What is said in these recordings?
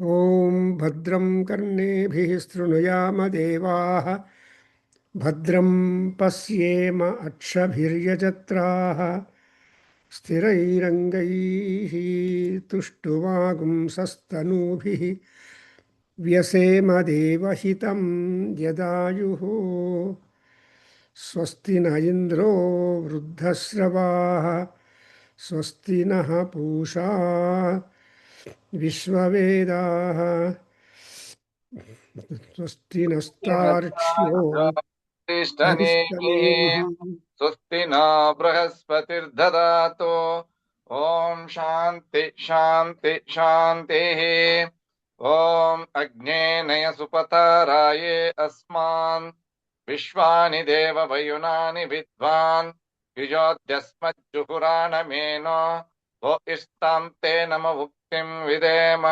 ॐ भद्रं कर्णेभिः शृणुयाम देवाः भद्रं पश्येम अक्षभिर्यजत्राः स्थिरैरङ्गैः तुष्टुवागुंसस्तनूभिः व्यसेम देवहितं यदायुः स्वस्ति न इन्द्रो वृद्धश्रवाः स्वस्ति नः पूषा विश्ववेदाः स्वस्ति नस्तार्क्ष्यो ज्योतिष्ठनेमिः अरिष्टनेमिः स्वस्ति न बृहस्पतिर्ददातु। ॐ शान्ति शान्ति शान्तिः। ॐ अग्ने नय सुपताराये अस्मान् विश्वानि देववयुनानि विद्वान् युजोद्यस्मज्जुहुराणमेनो वो इष्टां ते नम भुक्तिं विदेम।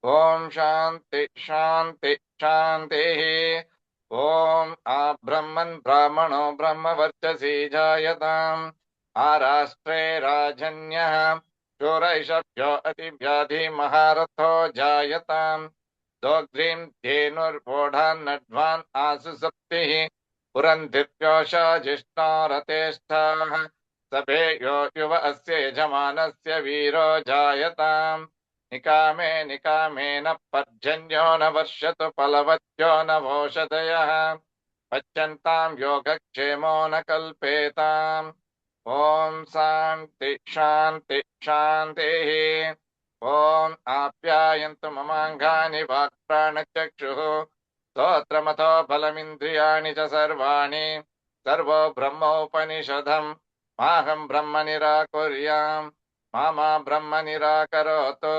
ॐ शान्ति शान्ति शान्तिः। ॐ आब्रह्मन् ब्राह्मणो ब्रह्मवर्चसी जायताम् आराष्ट्रे राजन्यः शूरैषभ्यो अतिव्याधिमहारथो जायताम् दोग्ध्रीं धेनुर्वोढान्नड्वान् आसु सप्तिः पुरन्धिर्योषा जिष्णो रतेष्ठाः सभेयो युव अस्य यजमानस्य वीरो जायताम् निकामे निकामेन पर्जन्यो न वर्षतु फलवत्यो न भोषधयः पच्यन्तां योगक्षेमो न कल्पेताम्। ॐ शान्ति शान्ति शान्तिः। ॐ आप्यायन्तु ममाङ्गानि वाक्प्राणचक्षुः स्तोत्रमथो बलमिन्द्रियाणि च सर्वाणि सर्वो ब्रह्मोपनिषदम् माहं ब्रह्म निराकुर्याम् मा ब्रह्म निराकरोतु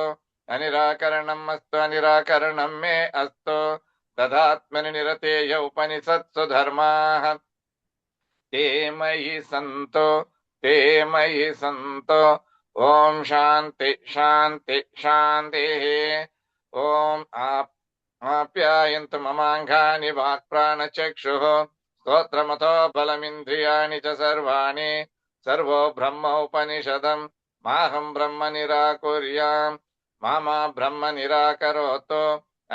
अनिराकरणम् अस्तु अनिराकरणं मे अस्तु तदात्मनि निरतेय उपनिषत्सु धर्माः ते मयि सन्तो ते मयि सन्तो। ॐ शान्ति शान्ति शान्तिः। ॐ आप्यायन्तु ममाङ्गानि वाक्प्राणचक्षुः स्तोत्रमथो बलमिन्द्रियाणि च सर्वाणि सर्वो ब्रह्मोपनिषदम् माहं ब्रह्म निराकुर्याम् मा ब्रह्म निराकरोतु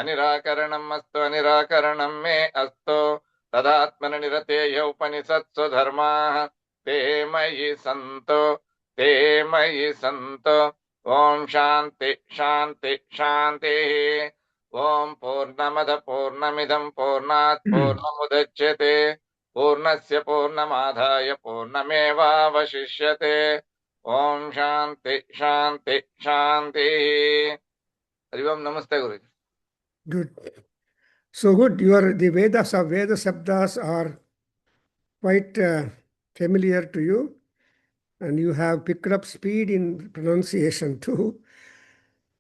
अनिराकरणम् अस्तु अनिराकरणं मे अस्तु तदात्मनि निरतेय उपनिषत्सु धर्माः ते मयि सन्तो ते मयि सन्तो। ॐ शान्ति शान्ति शान्तिः। ॐ पूर्णमद पूर्णमिदं पूर्णात् पूर्णमुदच्यते पूर्णस्य पूर्णमादाय पूर्णमेवावशिष्यते। ॐ शान्ति शान्ति शान्तिः। हरि ओम। नमस्ते गुरुजी। Good. So good. The Vedas of Veda Sabdas are quite familiar to you, and you have picked up speed in pronunciation too.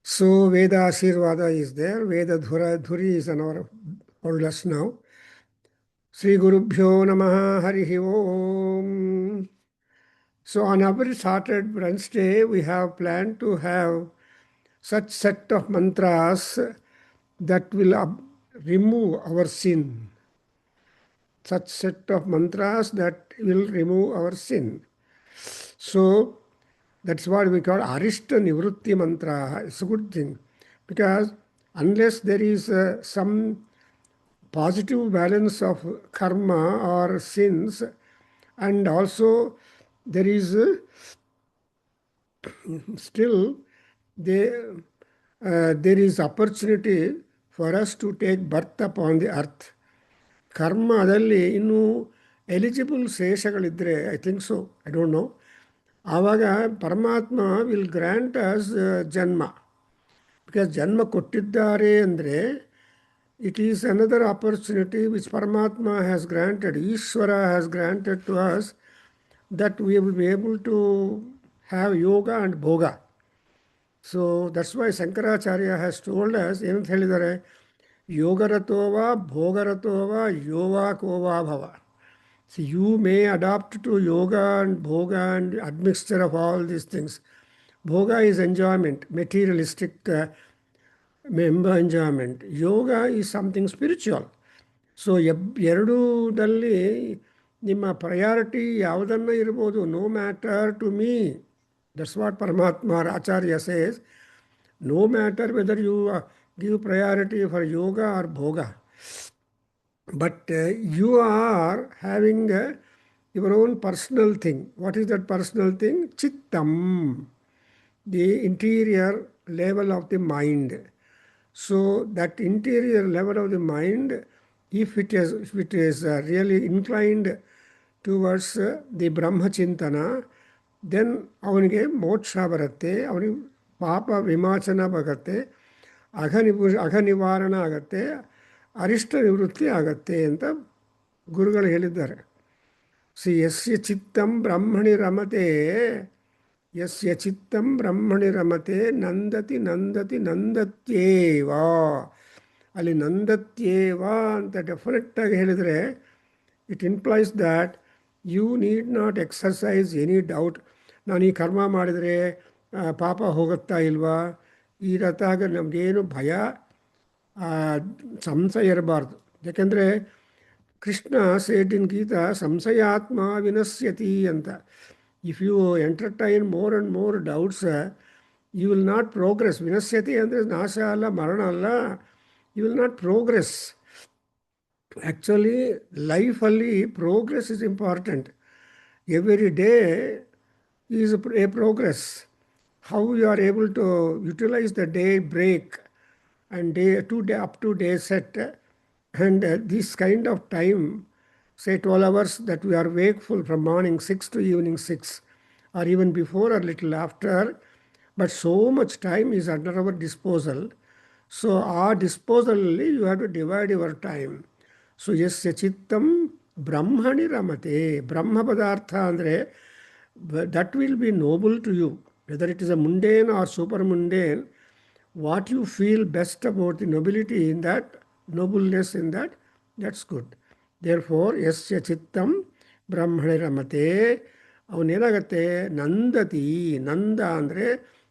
So Veda Asirvada is there. Veda Dhuri is on our holders now. Sri Gurubhyo Namaha Harihi Om. So on every Saturday, Wednesday, we have planned to have such set of mantras that will remove our sin. Such set of mantras that will remove our sin. So that's what we call Arishta Nivrutti mantra. It's a good thing because unless there is some positive balance of karma or sins, and also there is still there is opportunity for us to take birth upon the earth. ಕರ್ಮದಲ್ಲಿ ಇನ್ನೂ eligible ಶೇಷಗಳಿದ್ದರೆ I think so, I don't know, ಆವಾಗ Paramatma will grant us janma. Because ಜನ್ಮ ಕೊಟ್ಟಿದ್ದಾರೆ ಅಂದರೆ it is another opportunity which Paramatma has granted, Ishwara has granted to us, that we will be able to have yoga and bhoga. So that's why Shankaracharya has told us ಏನಂತ ಹೇಳಿದ್ದಾರೆ, ಯೋಗರತೋವ ಭೋಗರತೋವ ಯೋವಾ ಕೋವಾ ಭವ. So you may adopt to yoga and bhoga and admixture of all these things. Bhoga is enjoyment, materialistic enjoyment. Yoga is something spiritual. So ಎರಡೂದಲ್ಲಿ ನಿಮ್ಮ priority ಯಾವುದನ್ನು ಇರ್ಬೋದು, no matter to me. That's what Paramatma Acharya says. No matter whether you give priority for yoga or bhoga. But you are having your own personal thing. What is that personal thing? Chittam, the interior level of the mind. So that interior level of the mind, if it is really inclined towards the Brahmachintana, then ಅವನಿಗೆ ಮೋಕ್ಷ ಬರುತ್ತೆ, ಅವನಿಗೆ ಪಾಪ ವಿಮೋಚನ ಬರುತ್ತೆ, ಅಘ ನಿವಾರಣ ಆಗತ್ತೆ, ಅರಿಷ್ಟ ನಿವೃತ್ತಿ ಆಗತ್ತೆ ಅಂತ ಗುರುಗಳು ಹೇಳಿದ್ದಾರೆ. ಯಸ್ಯ ಚಿತ್ತಂ ಬ್ರಹ್ಮಣಿ ರಮತೆ, ಯಸ್ಯ ಚಿತ್ತಂ ಬ್ರಹ್ಮಣಿ ರಮತೆ ನಂದತಿ ನಂದತಿ ನಂದತ್ಯೇವ. ಅಲ್ಲಿ ನಂದತ್ಯೇವ ಅಂತ ಡೆಫಿನೆಟ್ಟಾಗಿ ಹೇಳಿದರೆ it implies that you need not exercise any doubt. ನಾನು ಈ ಕರ್ಮ ಮಾಡಿದರೆ ಪಾಪ ಹೋಗುತ್ತಾ ಇಲ್ವಾ, ಈ ರಥಾಗ ನಮಗೇನು ಭಯ ಸಂಶಯ ಇರಬಾರ್ದು. ಯಾಕೆಂದರೆ ಕೃಷ್ಣ ಸೇಡ್ ಇನ್ ಗೀತಾ ಸಂಶಯಾತ್ಮ ವಿನಶ್ಯತಿ ಅಂತ. If you entertain more and more doubts you will not progress. ವಿನಶ್ಯತಿ ಅಂದರೆ ನಾಶ ಅಲ್ಲ, ಮರಣ ಅಲ್ಲ. You will not progress. Actually ಲೈಫಲ್ಲಿ progress is important. Every day is a progress. How you are able to utilize the day break and up to day set, and this kind of time, say 12 hours that we are wakeful from morning 6 to evening 6, or even before or little after, but so much time is under our disposal. So our disposal, you have to divide your time. So yasya chittam brahmani ramate, brahma padartha andre that will be noble to you. Whether it is a mundane or super mundane, what you feel best about the nobility in that, nobleness in that, that's good. Therefore, yasya chittam brahmane ramate, ಅವನೇನಾಗತ್ತೆ ನಂದತಿ. ನಂದ ಅಂದರೆ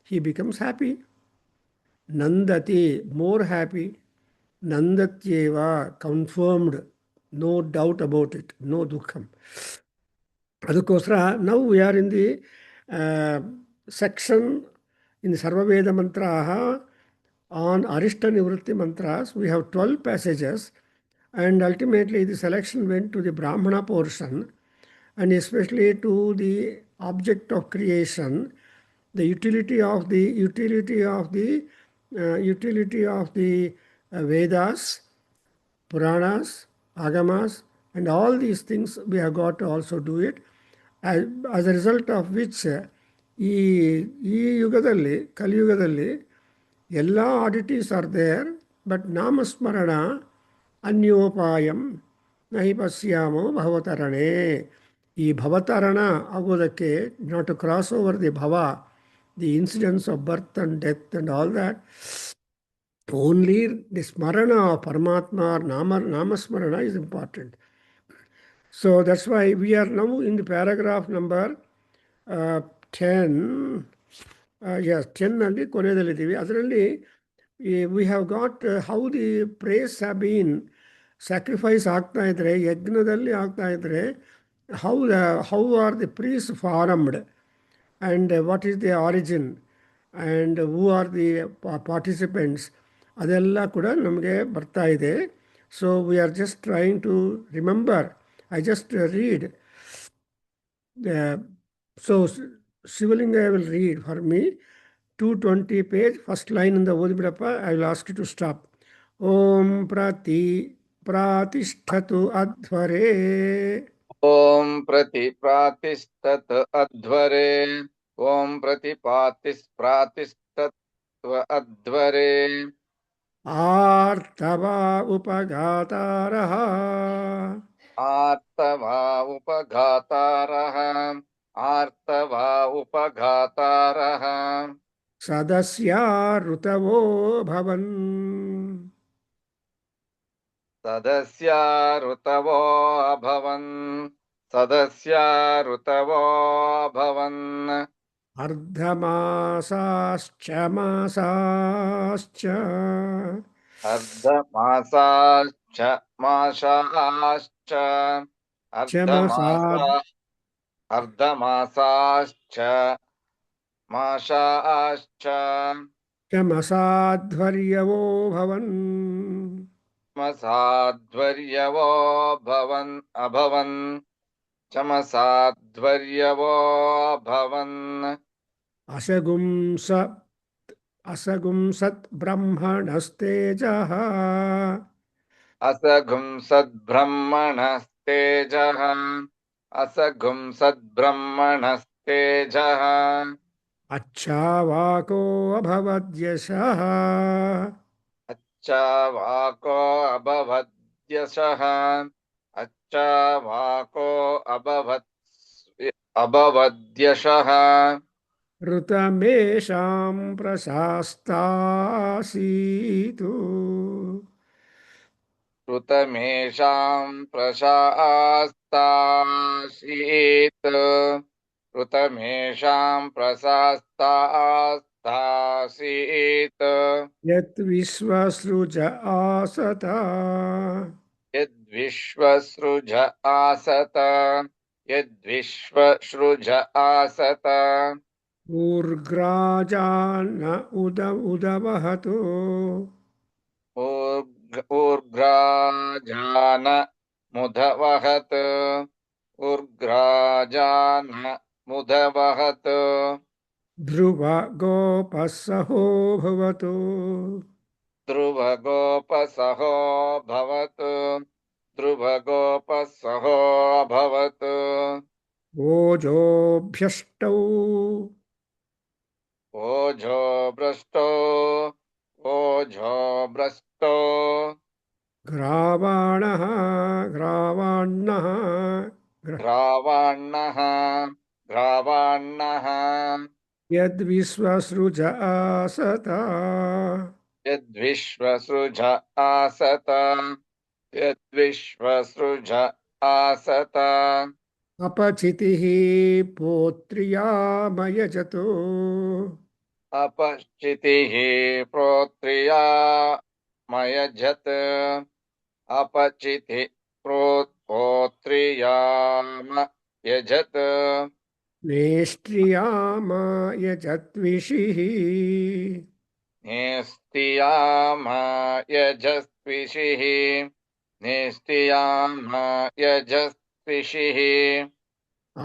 he becomes happy. ನಂದತಿ, more happy. ನಂದತ್ಯೇವ, confirmed, no doubt about it, no ದುಃಖಂ. ಅದಕ್ಕೋಸ್ಕರ ನಾವು we are in the section in the Sarvaveda Mantraha on Arishta Nivritti Mantras. We have 12 passages, and ultimately the selection went to the Brahmana portion, and especially to the object of creation, the utility of the Vedas, Puranas, Agamas, and all these things we have got to also do it. As a result of which ಈ ಯುಗದಲ್ಲಿ, ಕಲಿಯುಗದಲ್ಲಿ ಎಲ್ಲ oddities are there, but ನಾಮಸ್ಮರಣ ಅನ್ಯೋಪಾಯಂ ನಹಿ ಪಶ್ಯಾಮೋ ಭವತರಣೆ. ಈ ಭವತರಣ ಆಗೋದಕ್ಕೆ, not to cross over the bhava, the incidence of birth and death and all that, only the smarana of Paramatma, namasmarana is important. So that's why we are now in the paragraph number 10. Yes, 10 ಅಲ್ಲಿ ಕೊನೆಯದಲ್ಲಿದ್ದೀವಿ. ಅದರಲ್ಲಿ we have got how the priests have been sacrifice ಆಗ್ತಾ ಇದ್ರೆ, ಯಜ್ಞದಲ್ಲಿ ಆಗ್ತಾ ಇದ್ರೆ, how are the priests formed and what is the origin and who are the participants, ಅದೆಲ್ಲ ಕೂಡ ನಮಗೆ ಬರ್ತಾ ಇದೆ. So we are just trying to remember. I just read. So Shivalinga will read for me 220 page, first line in the Odibidappa. I will ask you to stop. Om pratisthatu adhvare. Om pratipratistat adhvare. Om pratipratistat adhvare. Artava upagataraha. आर्तवा उपघातारः. आर्तवा उपघातारः. Sadasya rutavo bhavan. सदस्या ऋतवो अभवन्. सदस्या ऋतवो अभवन्. Ardhamasascha masascha. अर्धमासाश्च मासाश्च. अर्धमासाश्च मासाश्च. चमसाध्वर्यवो भवन् चमसाध्वर्यवो भवन् अभवन् चमसाध्वर्यवो भवन् असगुंस असगुंसत् ब्रह्मणस्तेजः असघुं सद्ब्रह्मणस्तेजः असघुं सद्ब्रह्मणस्तेजः अच्छावाको अभवद्यशः अच्छावाको अभवद्यशः अच्छावाको अभवद्यशः ऋतमेषां प्रशास्तासीतु ऋतमेषां प्रशास्तासीत् ऋतमेषां प्रशास्तासीत् यद्विश्वसृज आसता यद्विश्वसृज आसत यद्विश्वसृज आसत ऊर्ग्राजान उदवहतु ऊर्ग्राजान मुदवहत् ऊर्ग्राजान मुदवहत् ध्रुव गोपः सहो भवतु ध्रुवगोपसहो भवतु ध्रुवगोपसहो भवतु ओजोभ्यष्टौ ओझो भ्रष्टो ओझो भ्रष्टो ग्रावाणः ग्रावाण्णः ग्रावाण्णः ग्रावाण्णः यद्विश्वसृज आसता यद्विश्वसृज आसत यद्विश्वसृज आसत अपचितिः पोत्र्यामयजतो अपश्चितिः प्रोत्रिया मयजत् अपचिति प्रोत्रियाम यजत् नेष्ट्रियामायजत्विषिः नेस्तियाम यजस्विषिः नेस्तियाम यजस्विषिः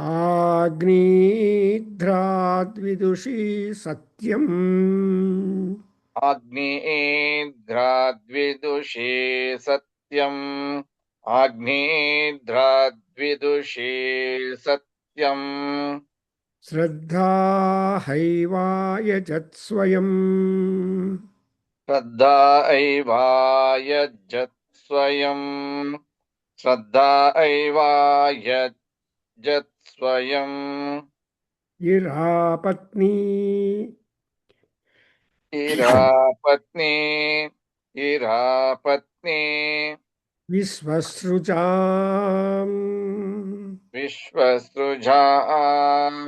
आग्निध्राद्विदुषी सत्यम् आग्नेयेन्द्राद्विदुषे सत्यम् आग्नेयेन्द्राद्विदुषे सत्यम् श्रद्धा हैवायजत्स्वयम् श्रद्धा एवायजत् स्वयम् श्रद्धा एवायजत् स्वयम् इरापत्नी इरापत्नी इरापत्नी विश्वसृजाम् विश्वसृजाम्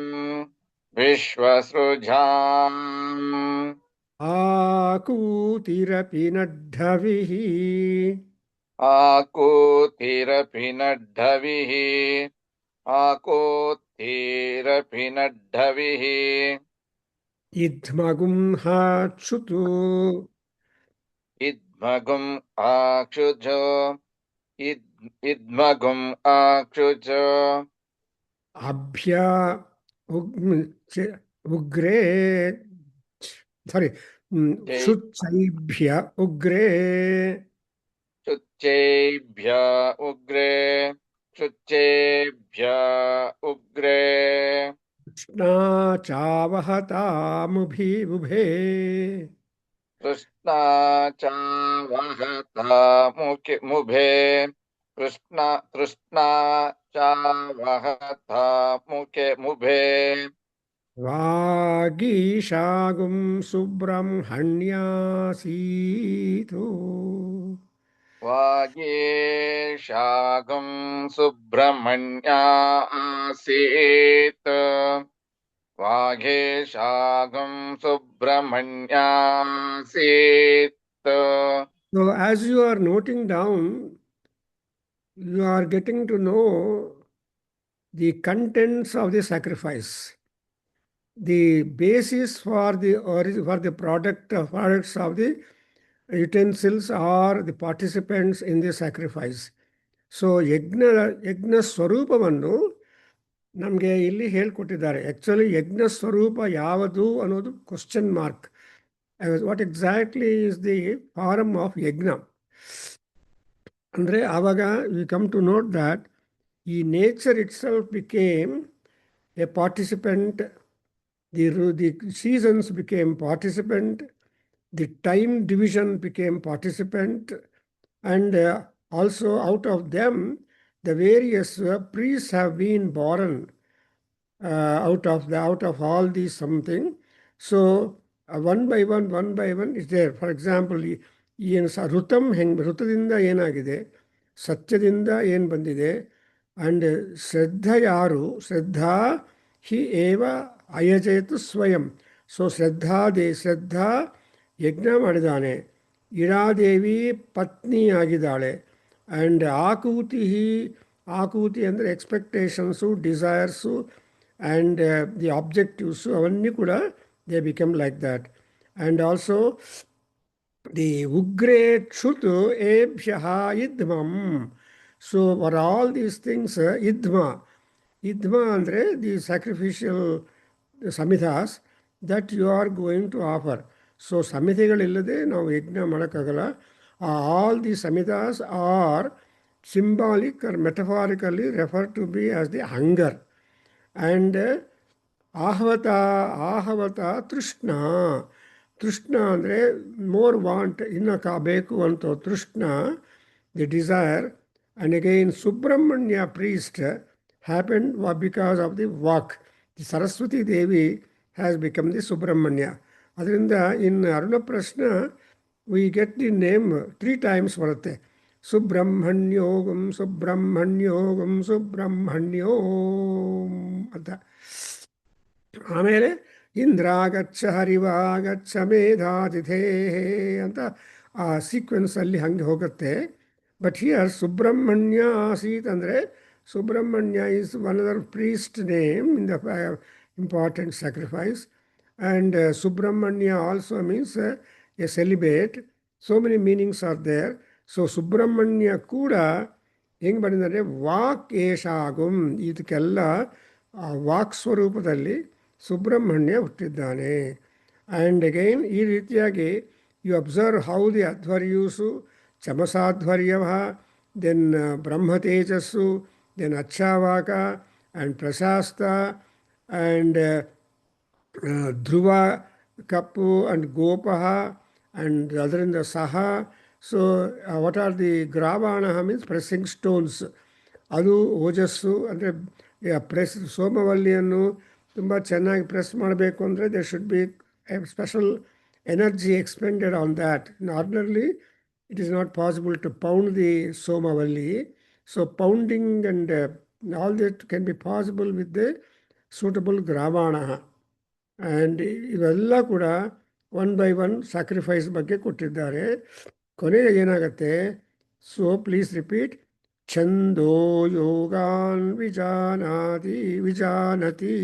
विश्वसृजाम् आकूतिरपि नड्ढविः आकोतिरपि नड्ढविः आकोतिरपि नड्ढविः इद्मगुंहाक्षुतु इद्मगुम् आक्षुज इद्मगुम् आक्षुज अभ्य उग्रे सारी शुच्चैभ्य उग्रे शुच्चेभ्य उग्रे शुच्चेभ्य उग्रे कृष्णा चावहतामुभिबुभे कृष्णा चावहता मुभे कृष्णा चावहता मुभे वागीशागुं सुब्रह्मण्यासीतु वागीशागं सुब्रह्मण्या आसीत् वागीशागं सुब्रह्मण्या आसीत् So as you are noting down, you are getting to know the contents of the sacrifice. the basis for the products of the utensils are the participants in the sacrifice. So ಯಜ್ಞ ಸ್ವರೂಪವನ್ನು ನಮಗೆ ಇಲ್ಲಿ ಹೇಳ್ಕೊಟ್ಟಿದ್ದಾರೆ. Actually ಯಜ್ಞ ಸ್ವರೂಪ ಯಾವುದು ಅನ್ನೋದು question mark. What exactly is the form of yajna ಅಂದರೆ ಆವಾಗ we come to note that ಈ nature itself became a participant, the seasons became participant, the time division became participant, and also out of them the various priests have been born out of all these something. So one by one is there. For example, ಏನು ಋತಂ ಹೆಂಗೆ ಋತದಿಂದ ಏನಾಗಿದೆ, ಸತ್ಯದಿಂದ ಏನು ಬಂದಿದೆ, and ಶ್ರದ್ಧಾ ಯಾರು, ಶ್ರದ್ಧಾ ಹಿ ಏವ ಅಯಜೇತು ಸ್ವಯಂ. So ಶ್ರದ್ಧಾ ಯಜ್ಞ ಮಾಡಿದ್ದಾನೆ, ಇರಾದೇವಿ ಪತ್ನಿ ಆಗಿದ್ದಾಳೆ, ಆ್ಯಂಡ್ ಆಕೂತಿ ಅಂದರೆ expectations, desires and the objectives ಅವన్నీ ಕೂಡ they become like that. And also the ಉಗ್ರೇ ಕ್ಷುತ್ ಏಭ್ಯಃ ಇದ್ಮಂ. So for all these things ಇದ್ಮ ಅಂದರೆ ದಿ ಸ್ಯಾಕ್ರಿಫಿಷಿಯಲ್ ಸಮಿಧಾಸ್ that you are going to offer. So ಸಮಿತಿಗಳಿಲ್ಲದೆ ನಾವು ಯಜ್ಞ ಮಾಡೋಕ್ಕಾಗಲ್ಲ. ಆಲ್ ದಿ ಸಮಿಧಾಸ್ are symbolic or metaphorically referred to be as the hunger. And ಆಹವತ ತೃಷ್ಣ ಅಂದರೆ ಮೋರ್ ವಾಂಟ್, ಇನ್ನು ಬೇಕು ಅಂತ ತೃಷ್ಣ, the desire. And again Subrahmanya priest happened because of the walk. The Saraswati Devi has become the Subramanya. ಅದರಿಂದ in ಅರುಣಪ್ರಶ್ನ we get the name 3 times ಬರುತ್ತೆ. ಸುಬ್ರಹ್ಮಣ್ಯೋಗಂ ಸುಬ್ರಹ್ಮಣ್ಯೋಗಂ ಸುಬ್ರಹ್ಮಣ್ಯೋಂ ಅಂತ. ಆಮೇಲೆ ಇಂದ್ರಾಗಚ್ಚ ಹರಿವಾಗಚ್ಚ ಮೇಧಾತಿಥೇ ಅಂತ ಆ ಸೀಕ್ವೆನ್ಸಲ್ಲಿ ಹಂಗೆ ಹೋಗುತ್ತೆ. ಬಟ್ ಹಿಯರ್ ಸುಬ್ರಹ್ಮಣ್ಯ ಆಸೀತ್ ಅಂದರೆ Subramanya is one other priest name in the important sacrifice. And Subramanya also means a celibate. So many meanings are there. So Subramanya ಕೂಡ ಹೆಂಗೆ ಬಂದಿದ್ದಾರೆ, ವಾಕ್ ಏಷಾಗುಂ, ಇದಕ್ಕೆಲ್ಲ ವಾಕ್ ಸ್ವರೂಪದಲ್ಲಿ ಸುಬ್ರಹ್ಮಣ್ಯ ಹುಟ್ಟಿದ್ದಾನೆ. ಆ್ಯಂಡ್ ಅಗೈನ್ ಈ ರೀತಿಯಾಗಿ ಯು ಅಬ್ಸರ್ವ್ ಹೌ ದಿ ಅಧ್ವರ್ಯೂಸು ಚಮಸಾಧ್ವರ್ಯ, then ಬ್ರಹ್ಮತೇಜಸ್ಸು, then Achavaka and Prashasta and Dhruva Kappu and Gopaha and other in the Saha. So what are the Gravanaha means pressing stones. ಅದು ಓಜಸ್ಸು ಅಂದರೆ press ಸೋಮವಲ್ಲಿಯನ್ನು ತುಂಬ ಚೆನ್ನಾಗಿ ಪ್ರೆಸ್ ಮಾಡಬೇಕು ಅಂದರೆ there should be a special energy expended on that. Ordinarily it is not possible to pound the Somavalli. So pounding and all that can be possible with the suitable gravana. And ಇವೆಲ್ಲ ಕೂಡ one by one sacrifice ಬಗ್ಗೆ ಕೊಟ್ಟಿದ್ದಾರೆ. ಕೊನೆಗೆ ಏನಾಗುತ್ತೆ, so please repeat. ಛಂದೋ ಯೋಗಾನ್ ವಿಜಾನತಿ.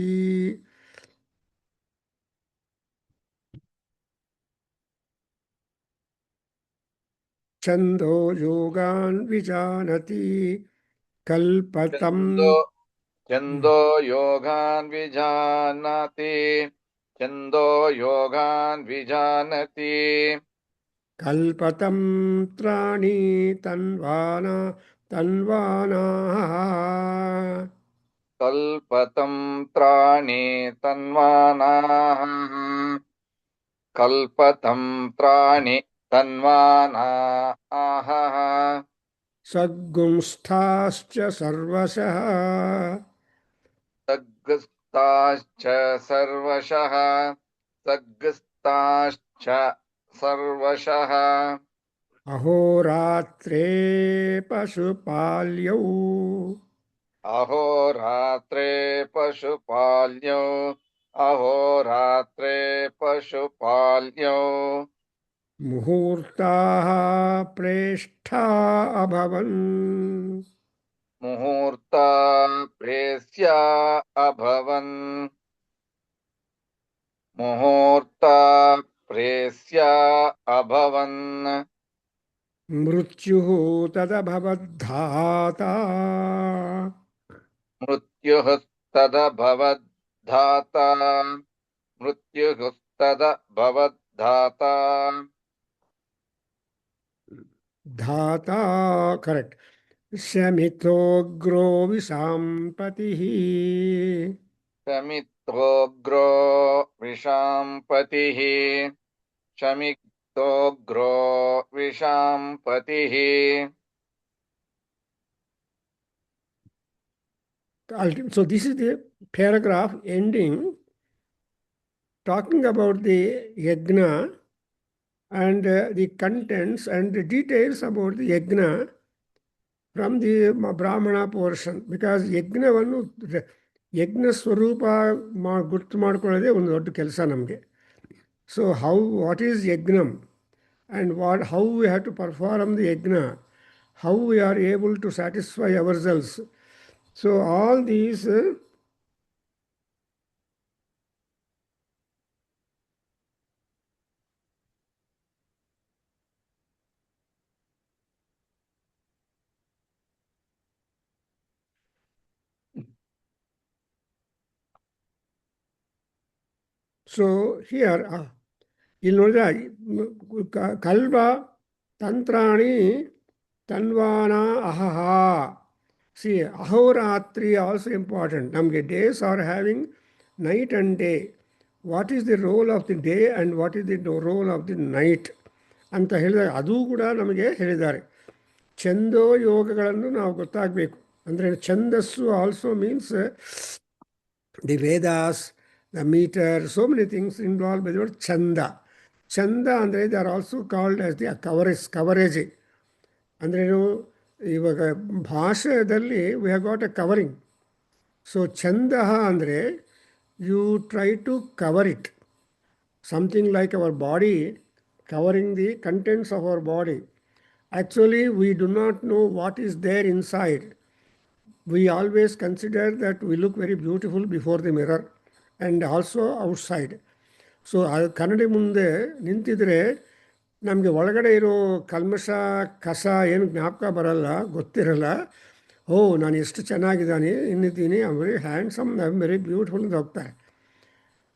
ಛಂದೋ ಯೋಗಾನ್ ವಿಜಾನತಿ ಕಲ್ಪತಂ. ಛಂದೋ ಯೋಗಾನ್ ವಿಜಾನತಿ, ಛಂದೋ ಯೋಗಾನ್ ವಿಜಾನತಿ. ಕಲ್ಪತಂತ್ರಾಣಿ ತನ್ವಾನಾಃ. ಕಲ್ಪತಂತ್ರಾಣಿ ತನ್ವಾನಾಃ. ಕಲ್ಪತಂತ್ರಾಣಿ ತನ್ವಾನಾಃ. ಸದ್ಗುಂಸ್ಥಾಶ್ಚ ಸರ್ವಶಃ. ಸದ್ಗುಂಸ್ಥಾಶ್ಚ ಸರ್ವಶಃ. ಸದ್ಗುಂಸ್ಥಾಶ್ಚ ಸರ್ವಶಃ. ಅಹೋರಾತ್ರೇ ಪಶುಪಾಲ್ಯೌ. ಅಹೋರಾತ್ರೇ ಪಶುಪಾಲ್ಯೌ. ಅಹೋರಾತ್ರೇ ಪಶುಪಾಲ್ಯೌ. ಮುಹೂರ್ತಾಃ ಪ್ರೇಷ್ಠಾ ಅಭವನ್. ಮುಹೂರ್ತಾ ಪ್ರೇಸ್ಯಾ ಅಭವನ್. मुहूर्ता प्रेस्या अभवन् मृत्युः तदभवद्धाता मृत्युः तदभवद्धाता मृत्युः तदभवद्धाता धाता correct शमितोग्रो विशाम्पतिः शमितोग्रो विशाम्पतिः शमितोग्रो विशाम्पतिः So this is the paragraph ending talking about the yajna and the contents and the details about the yajna from the Brahmana portion. Because ಯಜ್ಞವನ್ನು ಯಜ್ಞ ಸ್ವರೂಪ ಗುರ್ತು ಮಾಡ್ಕೊಳ್ಳೋದೇ ಒಂದು ದೊಡ್ಡ ಕೆಲಸ ನಮಗೆ. So what is yajnam and how we have to perform the yajna, how we are able to satisfy ourselves. So all these so here ಇಲ್ಲಿ ನೋಡಿದ್ರೆ ಕಲ್ವ ತಂತ್ರಾಣಿ ತನ್ವಾನ ಅಹಹ. ಸಿ ಅಹೋರಾತ್ರಿ ಆಲ್ಸೋ ಇಂಪಾರ್ಟೆಂಟ್. ನಮಗೆ days are having night and day. What is the role of the day and what is the role of the night ಅಂತ ಹೇಳಿದಾಗ ಅದು ಕೂಡ ನಮಗೆ ಹೇಳಿದ್ದಾರೆ. ಛಂದೋ ಯೋಗಗಳನ್ನು ನಾವು ಗೊತ್ತಾಗಬೇಕು. ಅಂದರೆ ಛಂದಸ್ಸು also means the Vedas, the meter, so many things involve with word ಛಂದ. ಛಂದ ಅಂದರೆ they are also called as the coverage. ಅಂದ್ರೇನು, ಇವಾಗ ಭಾಷೆಯಲ್ಲಿ we have got a covering. So ಛಂದ ಅಂದರೆ you try to cover it. Something like our body, covering the contents of our body. Actually, we do not know what is there inside. We always consider that we look very beautiful before the mirror and also outside. So ಕನ್ನಡಿ ಮುಂದೆ ನಿಂತಿದ್ರೆ ನಮಗೆ ಒಳಗಡೆ ಇರೋ ಕಲ್ಮಶ ಕಸ ಏನು ಜ್ಞಾಪಕ ಬರಲ್ಲ, ಗೊತ್ತಿರಲ್ಲ. ಓ, ನಾನು ಎಷ್ಟು ಚೆನ್ನಾಗಿದ್ದಾನೆ ಇನ್ನಿದ್ದೀನಿ, I am very handsome, I am very beautiful ಅಂತ ಹೋಗ್ತಾರೆ.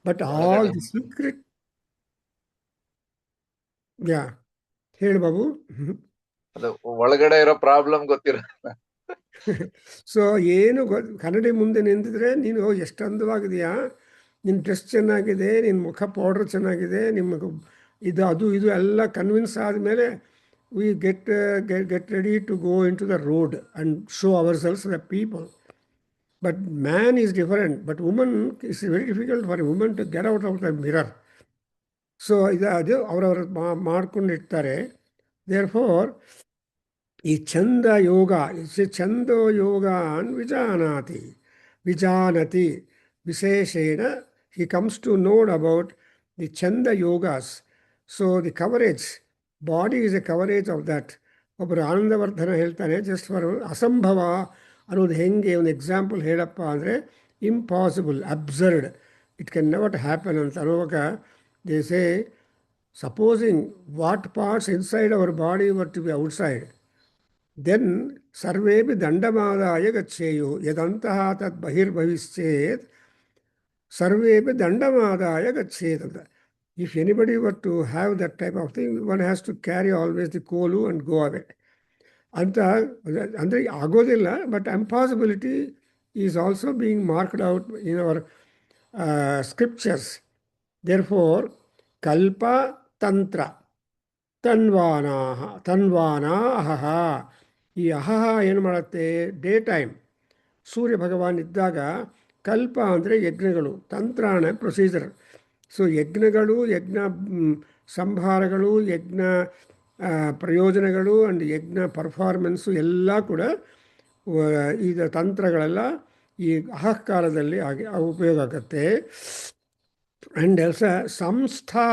ಬಟ್ ಆಲ್ ದಿ ಸೀಕ್ರೆಟ್, ಯಾ ಹೇಳಿ ಬಾಬು. ಅದು ಒಳಗಡೆ ಇರೋ ಪ್ರಾಬ್ಲಮ್ ಗೊತ್ತಿರಲ್ಲ. ಸೊ ಏನು ಕನ್ನಡಿ ಮುಂದೆ ನಿಂತಿದ್ರೆ ನೀನು ಎಷ್ಟು ಅಂದವಾಗಿದೆಯಾ, ನಿನ್ನ ಡ್ರೆಸ್ ಚೆನ್ನಾಗಿದೆ, ನಿನ್ನ ಮುಖ ಪೌಡ್ರ್ ಚೆನ್ನಾಗಿದೆ, ನಿಮಗೆ ಇದು ಇದು ಎಲ್ಲ ಕನ್ವಿನ್ಸ್ ಆದಮೇಲೆ we get ready to go into the road and show ourselves the people. But man is different. But woman it's very difficult for a woman to get out of the mirror. So ಅದು ಅವರವರು ಮಾಡ್ಕೊಂಡಿರ್ತಾರೆ. There four ಈ ಛಂದ ಯೋಗ, ಛಂದೋ ಯೋಗಾನ್ ವಿಜಾನತಿ ವಿಶೇಷೇಣ he comes to know about the chanda yogas. So the coverage, body is a coverage of that. ಒಬ್ಬರು ಆನಂದವರ್ಧನ ಹೇಳ್ತಾನೆ, just for ಅಸಂಭವ ಅನ್ನೋದು ಹೆಂಗೆ ಒಂದು ಎಕ್ಸಾಂಪಲ್ ಹೇಳಪ್ಪ ಅಂದರೆ, impossible, absurd, it can never happen ಅಂತ ಅನ್ನುವಾಗ they say, supposing what parts inside our body were to be outside, then ಸರ್ವೇಪಿ ದಂಡಮಾದಾಯ ಗಚ್ಚೇಯು ಯದಂತಹ ತದ್ ಬಹಿರ್ಭವಿಶ್ಚೇತ್ ಸರ್ವೇಪಿ ದಂಡಮಾದಾಯ ಗಚ್ಚೇತ್ ಅಂತ. If anybody were to have that type of thing, one has to carry always the kolu and go away. ಅಂತ ಅಂದರೆ ಆಗೋದಿಲ್ಲ, but impossibility is also being marked out in our scriptures. Therefore ಕಲ್ಪ ತಂತ್ರ ತನ್ವಾನಾ ಅಹಹ. ಈ ಅಹಹ ಏನು ಮಾಡುತ್ತೆ, day time ಸೂರ್ಯ ಭಗವಾನ್ ಇದ್ದಾಗ, ಕಲ್ಪ ಅಂದರೆ ಯಜ್ಞಗಳು, ತಂತ್ರಾಣ ಪ್ರೊಸೀಜರ್. ಸೊ ಯಜ್ಞಗಳು, ಯಜ್ಞ ಸಂಭಾರಗಳು, ಯಜ್ಞ ಪ್ರಯೋಜನಗಳು ಆ್ಯಂಡ್ ಯಜ್ಞ ಪರ್ಫಾರ್ಮೆನ್ಸು ಎಲ್ಲ ಕೂಡ ಈಗ ತಂತ್ರಗಳೆಲ್ಲ ಈ ಅಹಕಾಲದಲ್ಲಿ ಉಪಯೋಗ ಆಗುತ್ತೆ. ಆ್ಯಂಡ್ ಸಂಸ್ಥಾ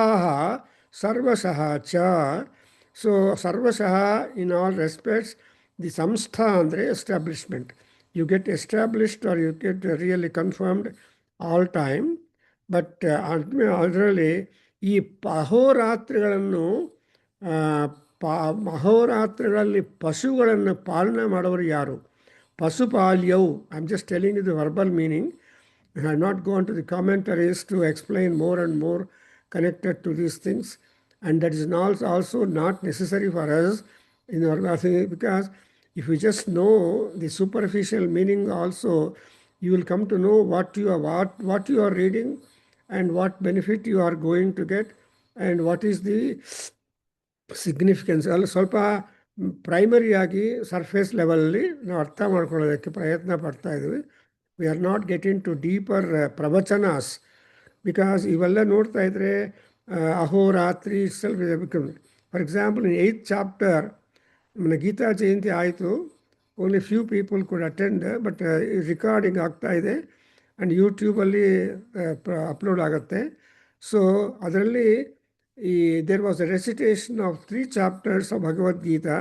ಸರ್ವಶಃ ಚ. ಸೊ ಸರ್ವಶಃ ಇನ್ ಆಲ್ ರೆಸ್ಪೆಕ್ಟ್ಸ್, ದಿ ಸಂಸ್ಥಾ ಅಂದರೆ establishment. You get established or you get really confirmed all time. But ಅದರಲ್ಲಿ ಈ ಅಹೋರಾತ್ರಿಗಳನ್ನು ಅಹೋರಾತ್ರಿಗಳಲ್ಲಿ ಪಶುಗಳನ್ನು ಪಾಲನೆ ಮಾಡೋರು ಯಾರು? ಪಶುಪಾಲ್ಯವು. I am just telling the verbal meaning. I have not gone to the commentaries to explain more and more connected to these things. And that is also not necessary for us in our because if we just know the superficial meaning also, you will come to know what you are reading and what benefit you are going to get and what is the significance. ಅಲ್ಲಿ ಸ್ವಲ್ಪ ಪ್ರೈಮರಿಯಾಗಿ surface ಲೆವೆಲಲ್ಲಿ ನಾವು ಅರ್ಥ ಮಾಡ್ಕೊಳ್ಳೋದಕ್ಕೆ ಪ್ರಯತ್ನ ಪಡ್ತಾ ಇದ್ವಿ. We are not getting to deeper ಪ್ರವಚನಾಸ್ ಬಿಕಾಸ್ ಇವೆಲ್ಲ ನೋಡ್ತಾ ಇದ್ದರೆ ಅಹೋರಾತ್ರಿ self. For example in 8th chapter Gita Jayanti ಆಯಿತು. Only few people could attend, but recording ಆಗ್ತಾ ಇದೆ ಆ್ಯಂಡ್ ಯೂಟ್ಯೂಬಲ್ಲಿ ಅಪ್ಲೋಡ್ ಆಗುತ್ತೆ. ಸೊ ಅದರಲ್ಲಿ there was a recitation of 3 chapters of Bhagavad Gita,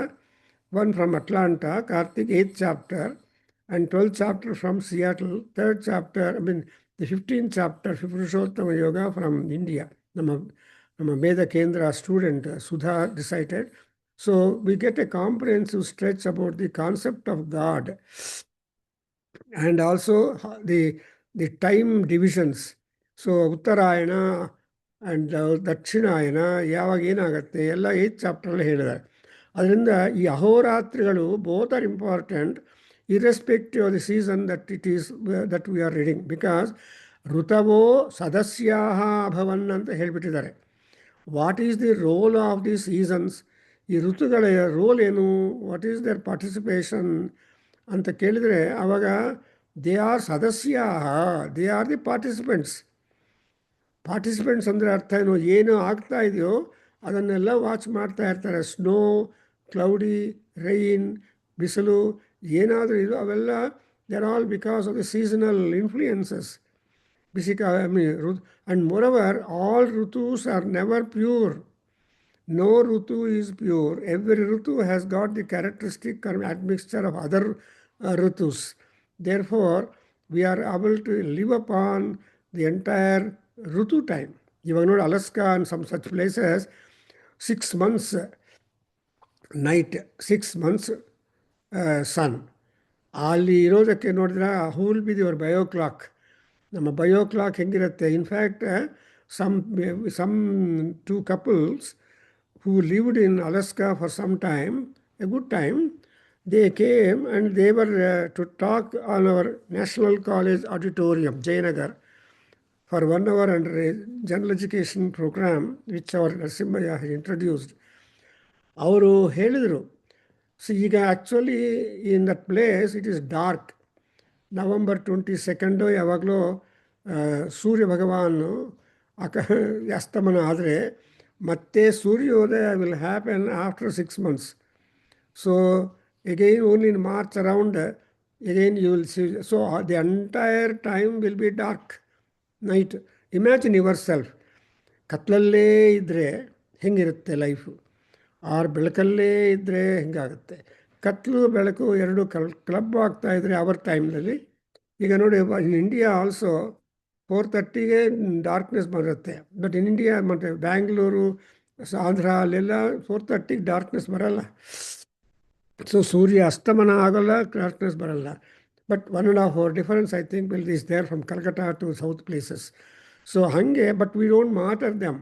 one from Atlanta, Karthik 8th chapter, and 12th chapter from Seattle, 3rd chapter, the 15th chapter, Purushottama Yoga from India. Nama Veda Kendra student, Sudha, recited. So we get a comprehensive stretch about the concept of God and also the time divisions. So Uttarayana and Dakshinayana ಯಾವಾಗ ಏನಾಗುತ್ತೆ ಎಲ್ಲ 8th ಚಾಪ್ಟ್ರಲ್ಲಿ ಹೇಳಿದ್ದಾರೆ. ಅದರಿಂದ ಈ ಅಹೋರಾತ್ರಿಗಳು both are important irrespective of the season that we are reading, because ಋತವೋ ಸದಸ್ಯಾಹ ಅಭವನ್ ಅಂತ ಹೇಳಿಬಿಟ್ಟಿದ್ದಾರೆ. What is the role of the seasons? ಈ ಋತುಗಳ ರೋಲ್ ಏನು? ವಾಟ್ ಈಸ್ ದೇರ್ ಪಾರ್ಟಿಸಿಪೇಷನ್ ಅಂತ ಕೇಳಿದರೆ ಆವಾಗ ದೇ ಆರ್ ಸದಸ್ಯಾಹ, they are the participants. Participants ಅಂದರೆ ಅರ್ಥ ಏನು ಆಗ್ತಾ ಇದೆಯೋ ಅದನ್ನೆಲ್ಲ ವಾಚ್ ಮಾಡ್ತಾ ಇರ್ತಾರೆ. ಸ್ನೋ, ಕ್ಲೌಡಿ, ರೈನ್, ಬಿಸಿಲು ಏನಾದರೂ ಇದು ಅವೆಲ್ಲ they are all because of the seasonal influences. And moreover, all rutus are never pure. No rutu is pure. Every rutu has got the characteristic admixture of other rutus. Therefore, we are able to live upon the entire rutu time. ಇವಾಗ ನೋಡಿ Alaska and some such places 6 months night, 6 months sun. ಅಲ್ಲಿ ಇರೋದಕ್ಕೆ ನೋಡಿದ್ರೆ who will be your bio clock. ನಮ್ಮ bio clock ಹೆಂಗಿರುತ್ತೆ? In fact some 2 couples who lived in Alaska for some time, a good time, they came and they were to talk on our National College auditorium, Jayanagar, for 1 hour under a general education program which our Narasimhaya has introduced. ಅವರು ಹೇಳಿದರು, so ಈಗ actually in that place it is dark. November 22 ಯಾವಾಗಲೂ ಸೂರ್ಯ ಭಗವಾನು ಅಸ್ತಮನ ಆದರೆ ಮತ್ತೆ ಸೂರ್ಯೋದಯ will happen after 6 months. So again only in March around, again you will see. So the entire time will be dark night. Imagine yourself, ಕತ್ಲಲ್ಲೇ ಇದ್ದರೆ ಹೆಂಗಿರುತ್ತೆ life, ಆರು ಬೆಳಕಲ್ಲೇ ಇದ್ದರೆ ಹೆಂಗಾಗುತ್ತೆ. ಕತ್ಲು ಬೆಳಕು ಎರಡು ಕ್ಲಬ್ ಆಗ್ತಾಯಿದ್ರೆ ಅವರ್ ಟೈಮ್ನಲ್ಲಿ. ಈಗ ನೋಡಿ, ಇನ್ ಇಂಡಿಯಾ ಆಲ್ಸೋ 4:30ಗೆ ಡಾರ್ಕ್ನೆಸ್ ಬರುತ್ತೆ. ಬಟ್ ಇನ್ ಇಂಡಿಯಾ ಮತ್ತು ಬ್ಯಾಂಗ್ಳೂರು, ಆಂಧ್ರ ಅಲ್ಲೆಲ್ಲ 4:30ಗೆ ಡಾರ್ಕ್ನೆಸ್ ಬರಲ್ಲ. ಸೊ ಸೂರ್ಯ ಅಸ್ತಮನ ಆಗೋಲ್ಲ, ಡಾರ್ಕ್ನೆಸ್ ಬರಲ್ಲ. But 1.5 hour difference I think will is there from Calcutta to south places. So ಹಾಗೆ, but we don't matter them.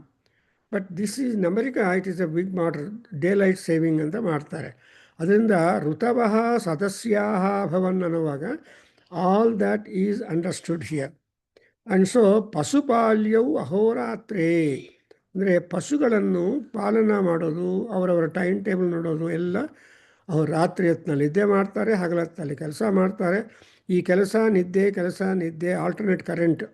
But this is in America it is a big matter. Day light saving ಅಂತ ಮಾಡ್ತಾರೆ. ಅದರಿಂದ ಋತವಃ ಸದಸ್ಯಾಹ ಭವನ್ ಅನ್ನುವಾಗ all that is understood here. And so ಪಶುಪಾಲ್ಯವು ಅಹೋರಾತ್ರೇ ಅಂದರೆ ಪಶುಗಳನ್ನು ಪಾಲನಾ ಮಾಡೋದು, ಅವರವರ ಟೈಮ್ ಟೇಬಲ್ ನೋಡೋದು ಎಲ್ಲ ಅವ್ರು ರಾತ್ರಿ ಹೊತ್ತಿನಲ್ಲಿ ನಿದ್ದೆ ಮಾಡ್ತಾರೆ, ಹಗಲೊತ್ತಲ್ಲಿ ಕೆಲಸ ಮಾಡ್ತಾರೆ. ಈ ಕೆಲಸ ನಿದ್ದೆ, ಕೆಲಸ ನಿದ್ದೆ, ಆಲ್ಟರ್ನೇಟ್ ಕರೆಂಟ್.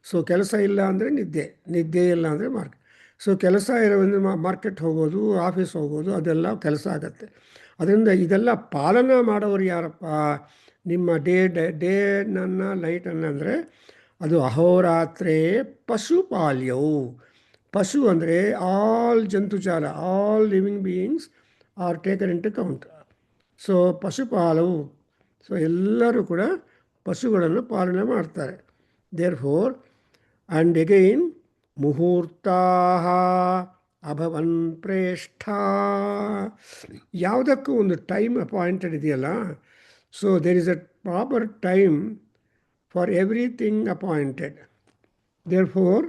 ಸೊ ಕೆಲಸ ಇಲ್ಲ ಅಂದರೆ ನಿದ್ದೆ, ನಿದ್ದೆ ಇಲ್ಲ ಅಂದರೆ ಮಾರ್ಕೆಟ್. ಸೊ ಕೆಲಸ ಇರೋದ್ರಿಂದ ಮಾರ್ಕೆಟ್ ಹೋಗೋದು, ಆಫೀಸ್ ಹೋಗೋದು, ಅದೆಲ್ಲ ಕೆಲಸ ಆಗತ್ತೆ. ಅದರಿಂದ ಇದೆಲ್ಲ ಪಾಲನಾ ಮಾಡೋರು ಯಾರಪ್ಪ? ನಿಮ್ಮ ಡೇನನ್ನು ನೈಟನ್ನು ಅಂದರೆ ಅದು ಅಹೋರಾತ್ರೇ ಪಶುಪಾಲ್ಯವು. ಪಶು ಅಂದರೆ ಆಲ್ ಜಂತುಜಾಲ, all living beings are taken into count. So ಪಶುಪಾಲವು, ಸೊ ಎಲ್ಲರೂ ಕೂಡ ಪಶುಗಳನ್ನು ಪಾಲನೆ ಮಾಡ್ತಾರೆ. ದೇರ್ ಫೋರ್ And again, ಮುಹೂರ್ತಾಹ ಅಭವನ್ ಪ್ರೇಷ್ಠ. ಯಾವುದಕ್ಕೂ ಒಂದು ಟೈಮ್ ಅಪಾಯಿಂಟೆಡ್ ಇದೆಯಲ್ಲ. So there is a proper time for everything appointed. Therefore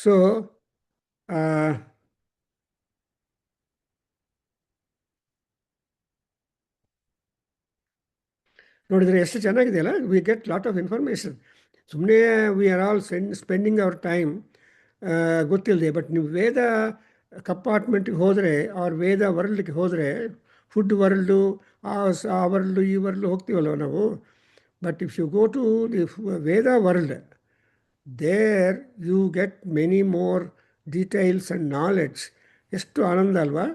so ನೋಡಿದರೆ ಎಷ್ಟು ಚೆನ್ನಾಗಿದೆಯಲ್ಲ. We get lot of information. ಸುಮ್ಮನೆ we are all spending our time ಗೊತ್ತಿಲ್ಲದೆ. ಬಟ್ ನೀವು ವೇದ ಕಂಪಾರ್ಟ್ಮೆಂಟ್ಗೆ ಹೋದರೆ, ಅವ್ರ ವೇದ ವರ್ಲ್ಡ್ಗೆ ಹೋದರೆ, ಫುಡ್ ವರ್ಲ್ಡು, ಆ ವರ್ಲ್ಡು ಈ ವರ್ಲ್ಡು ಹೋಗ್ತೀವಲ್ವ ನಾವು. But if you go to the Veda world, there you get many more details and knowledge. ಎಷ್ಟು ಆನಂದ ಅಲ್ವಾ,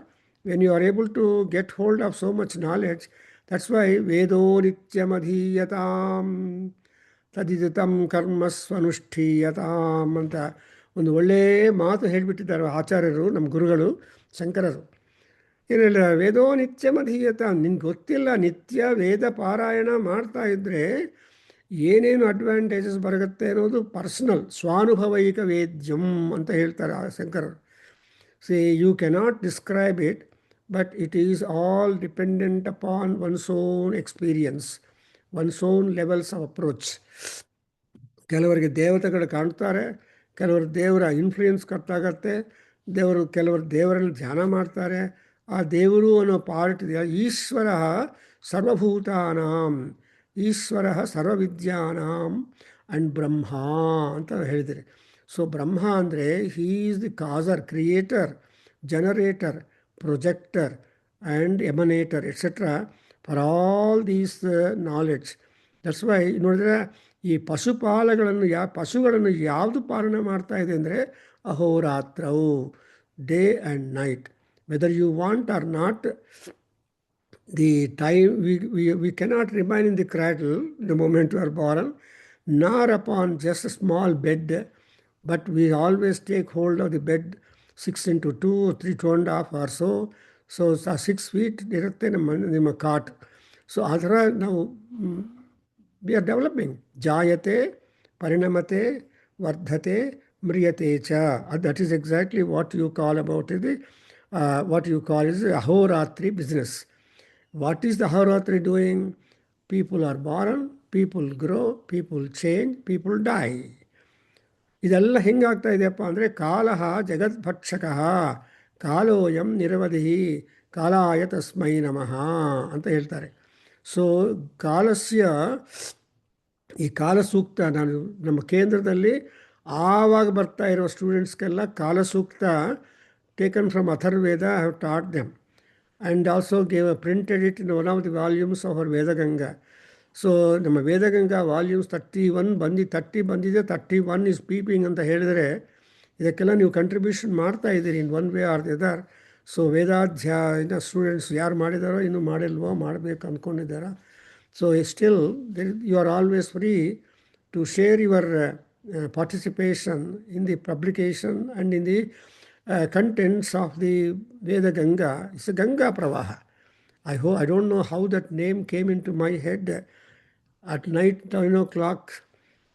when you are able to get hold of so much knowledge. That's why ವೇದೋ ನಿತ್ಯಮಧೀಯತಾಂ ತದಿದತಂ ಕರ್ಮಸ್ವನುಷ್ಠೀಯತಾಂ ಅಂತ ಒಂದು ಒಳ್ಳೆಯ ಮಾತು ಹೇಳಿಬಿಟ್ಟಿದ್ದಾರೆ ಆಚಾರ್ಯರು, ನಮ್ಮ ಗುರುಗಳು ಶಂಕರರು. ಏನಿಲ್ಲ, ವೇದೋ ನಿತ್ಯಮಧೀಯತ. ನಿನ್ಗೆ ಗೊತ್ತಿಲ್ಲ, ನಿತ್ಯ ವೇದ ಪಾರಾಯಣ ಮಾಡ್ತಾ ಇದ್ದರೆ ಏನೇನು ಅಡ್ವಾಂಟೇಜಸ್ ಬರುತ್ತೆ ಅನ್ನೋದು ಪರ್ಸ್ನಲ್, ಸ್ವಾನುಭವೈಕ ವೇದ್ಯಂ ಅಂತ ಹೇಳ್ತಾರೆ ಆ ಶಂಕರರು. See you cannot describe it, but it is all dependent upon one's own experience, one's own levels of approach. ಕೆಲವರಿಗೆ ದೇವತೆಗಳು ಕಾಣ್ತಾರೆ, ಕೆಲವರು ದೇವರ ಇನ್ಫ್ಲೂಯೆನ್ಸ್ ಗೊತ್ತಾಗತ್ತೆ, ಕೆಲವರು ದೇವರಲ್ಲಿ ಧ್ಯಾನ ಮಾಡ್ತಾರೆ. ಆ ದೇವರು ಅನ್ನೋ ಪಾರ್ಟ್ ಇದೆ. ಈಶ್ವರ ಸರ್ವಭೂತಾನಾಂ, ಈಶ್ವರ ಸರ್ವವಿದ್ಯಾನಾಂ ಆ್ಯಂಡ್ ಬ್ರಹ್ಮ ಅಂತ ಹೇಳಿದರೆ. ಸೊ ಬ್ರಹ್ಮ ಅಂದರೆ he is the causer, creator, generator, projector and emanator etcetera for all these knowledge. That's why ನೋಡಿದ್ರೆ ಈ ಪಶುಗಳನ್ನು ಯಾವುದು ಪಾಲನೆ ಮಾಡ್ತಾ ಇದೆ ಅಂದರೆ ಅಹೋರಾತ್ರವು, day and night. Whether you want or not, the time we cannot remain in the cradle the moment you are born, nor upon just a small bed, but we always take hold of the bed 6 into 2 or 3, 2.5 or so. So 6 feet ಇರುತ್ತೆ ನಿಮ್ಮ ಕಾಟ್. So ಆ ಥರ ನಾವು we are developing. ಜಾಯತೆ, ಪರಿಣಮತೆ, ವರ್ಧತೆ, ಮ್ರಿಯತೆ ಚ. That is exactly what you call about ಇದು, ವಾಟ್ ಯು ಕಾಲ್ ಇಸ್ ಅಹೋರಾತ್ರಿ business. What is the Ahoratri doing? People are born, people grow, people change, people die. ಇದೆಲ್ಲ ಹೆಂಗಾಗ್ತಾ ಇದೆಯಪ್ಪ ಅಂದರೆ ಕಾಲಃ ಜಗದ್ಭಕ್ಷಕಃ ಕಾಲೋಯಂ ನಿರವಧಿ ಕಾಲಾಯ ತಸ್ಮೈ ನಮಃ ಅಂತ ಹೇಳ್ತಾರೆ. ಸೊ ಈ ಕಾಲಸೂಕ್ತ ನಾನು ನಮ್ಮ ಕೇಂದ್ರದಲ್ಲಿ ಆವಾಗ ಬರ್ತಾ ಇರೋ ಸ್ಟೂಡೆಂಟ್ಸ್ಗೆಲ್ಲ ಕಾಲಸೂಕ್ತ taken from Atharvaveda I have taught them and also printed it in one of the volumes of our Vedaganga. So ನಮ್ಮ ವೇದಗಂಗಾ ವಾಲ್ಯೂಮ್ಸ್ 30 ಬಂದಿದೆ, 31 is ಪೀಪಿಂಗ್ ಅಂತ ಹೇಳಿದರೆ ಇದಕ್ಕೆಲ್ಲ ನೀವು ಕಂಟ್ರಿಬ್ಯೂಷನ್ ಮಾಡ್ತಾ ಇದ್ದೀರಿ in one way or the other. So ವೇದಾಧ್ಯಾಯನ ಸ್ಟೂಡೆಂಟ್ಸ್ ಯಾರು ಮಾಡಿದಾರೋ, ಇನ್ನೂ ಮಾಡಿಲ್ವೋ, ಮಾಡಬೇಕು ಅಂದ್ಕೊಂಡಿದ್ದಾರೋ. So still you are always free to share your participation in the publication and in the contents of the Vedaganga. It's a Ganga Pravaha. I don't know how that name came into my head at night, 9 o'clock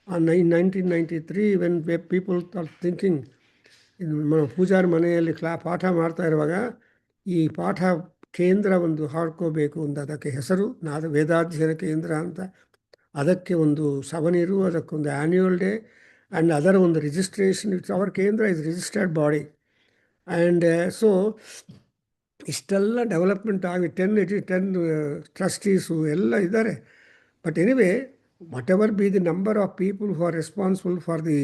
on 1993, when people are thinking, ಪೂಜಾರ ಮನೆಯಲ್ಲಿ ಪಾಠ ಮಾಡ್ತಾ ಇರುವಾಗ ಈ ಪಾಠ ಕೇಂದ್ರ ಒಂದು ಹಾಡ್ಕೋಬೇಕು ಅಂತ ಅದಕ್ಕೆ ಹೆಸರು ವೇದಾಧ್ಯಯನ ಕೇಂದ್ರ ಅಂತ. ಅದಕ್ಕೆ ಒಂದು ಸವನಿರು, ಅದಕ್ಕೊಂದು ಆ್ಯನ್ಯುವಲ್ ಡೇ ಆ್ಯಂಡ್ ಅದರ ಒಂದು registration. It's our kendra is registered body. And so ಇಷ್ಟೆಲ್ಲ ಡೆವಲಪ್ಮೆಂಟ್ ಆಗಿ 10 ಟ್ರಸ್ಟೀಸು ಎಲ್ಲ ಇದ್ದಾರೆ. But anyway, whatever be the number of people who are responsible for the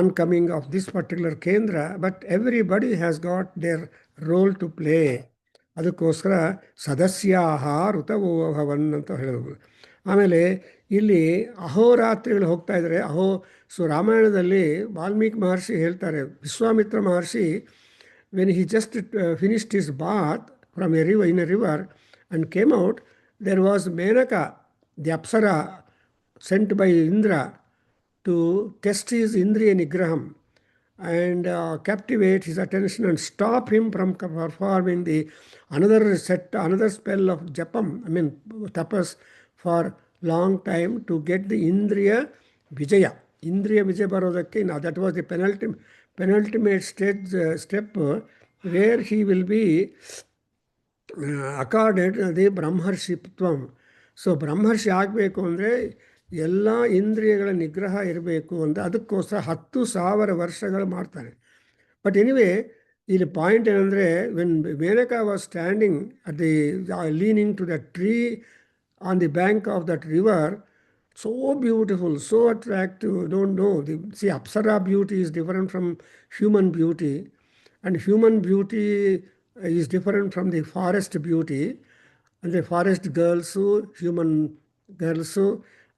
oncoming of this particular kendra, but everybody has got their role to play. ಅದಕ್ಕೋಸ್ಕರ ಸದಸ್ಯಾಹ ಋತವೋ ಭವನ್ ಅಂತ ಹೇಳೋದು. ಆಮೇಲೆ ಇಲ್ಲಿ ಅಹೋರಾತ್ರಿಗಳು ಹೋಗ್ತಾ ಇದ್ದಾರೆ. ಸೊ ರಾಮಾಯಣದಲ್ಲಿ ವಾಲ್ಮೀಕಿ ಮಹರ್ಷಿ ಹೇಳ್ತಾರೆ, Vishwamitra Maharshi when he just finished his bath from a river and came out, there was Menaka, the Apsara sent by Indra to test his Indriya Nigraham. and captivate his attention and stop him from performing the another spell of japam, I mean tapas, for long time to get the indriya vijaya. Indriya vijaya barodakki, now that was the penultimate stage, step, where he will be accorded the ಬ್ರಹ್ಮರ್ಷಿತ್ವಂ. So Brahmarshi ಆಗಬೇಕು ಅಂದರೆ ಎಲ್ಲ ಇಂದ್ರಿಯಗಳ ನಿಗ್ರಹ ಇರಬೇಕು ಅಂತ, ಅದಕ್ಕೋಸ್ಕರ 10,000 ವರ್ಷಗಳು ಮಾಡ್ತಾನೆ. ಬಟ್ ಎನಿವೇ, ಇಲ್ಲಿ ಪಾಯಿಂಟ್ ಏನಂದರೆ, when Menaka was standing at the leaning to the tree on the bank of that river, so beautiful, so attractive, don't know. See, Apsara beauty is different from human beauty, and human beauty is different from the forest beauty. And the forest girls, human girls,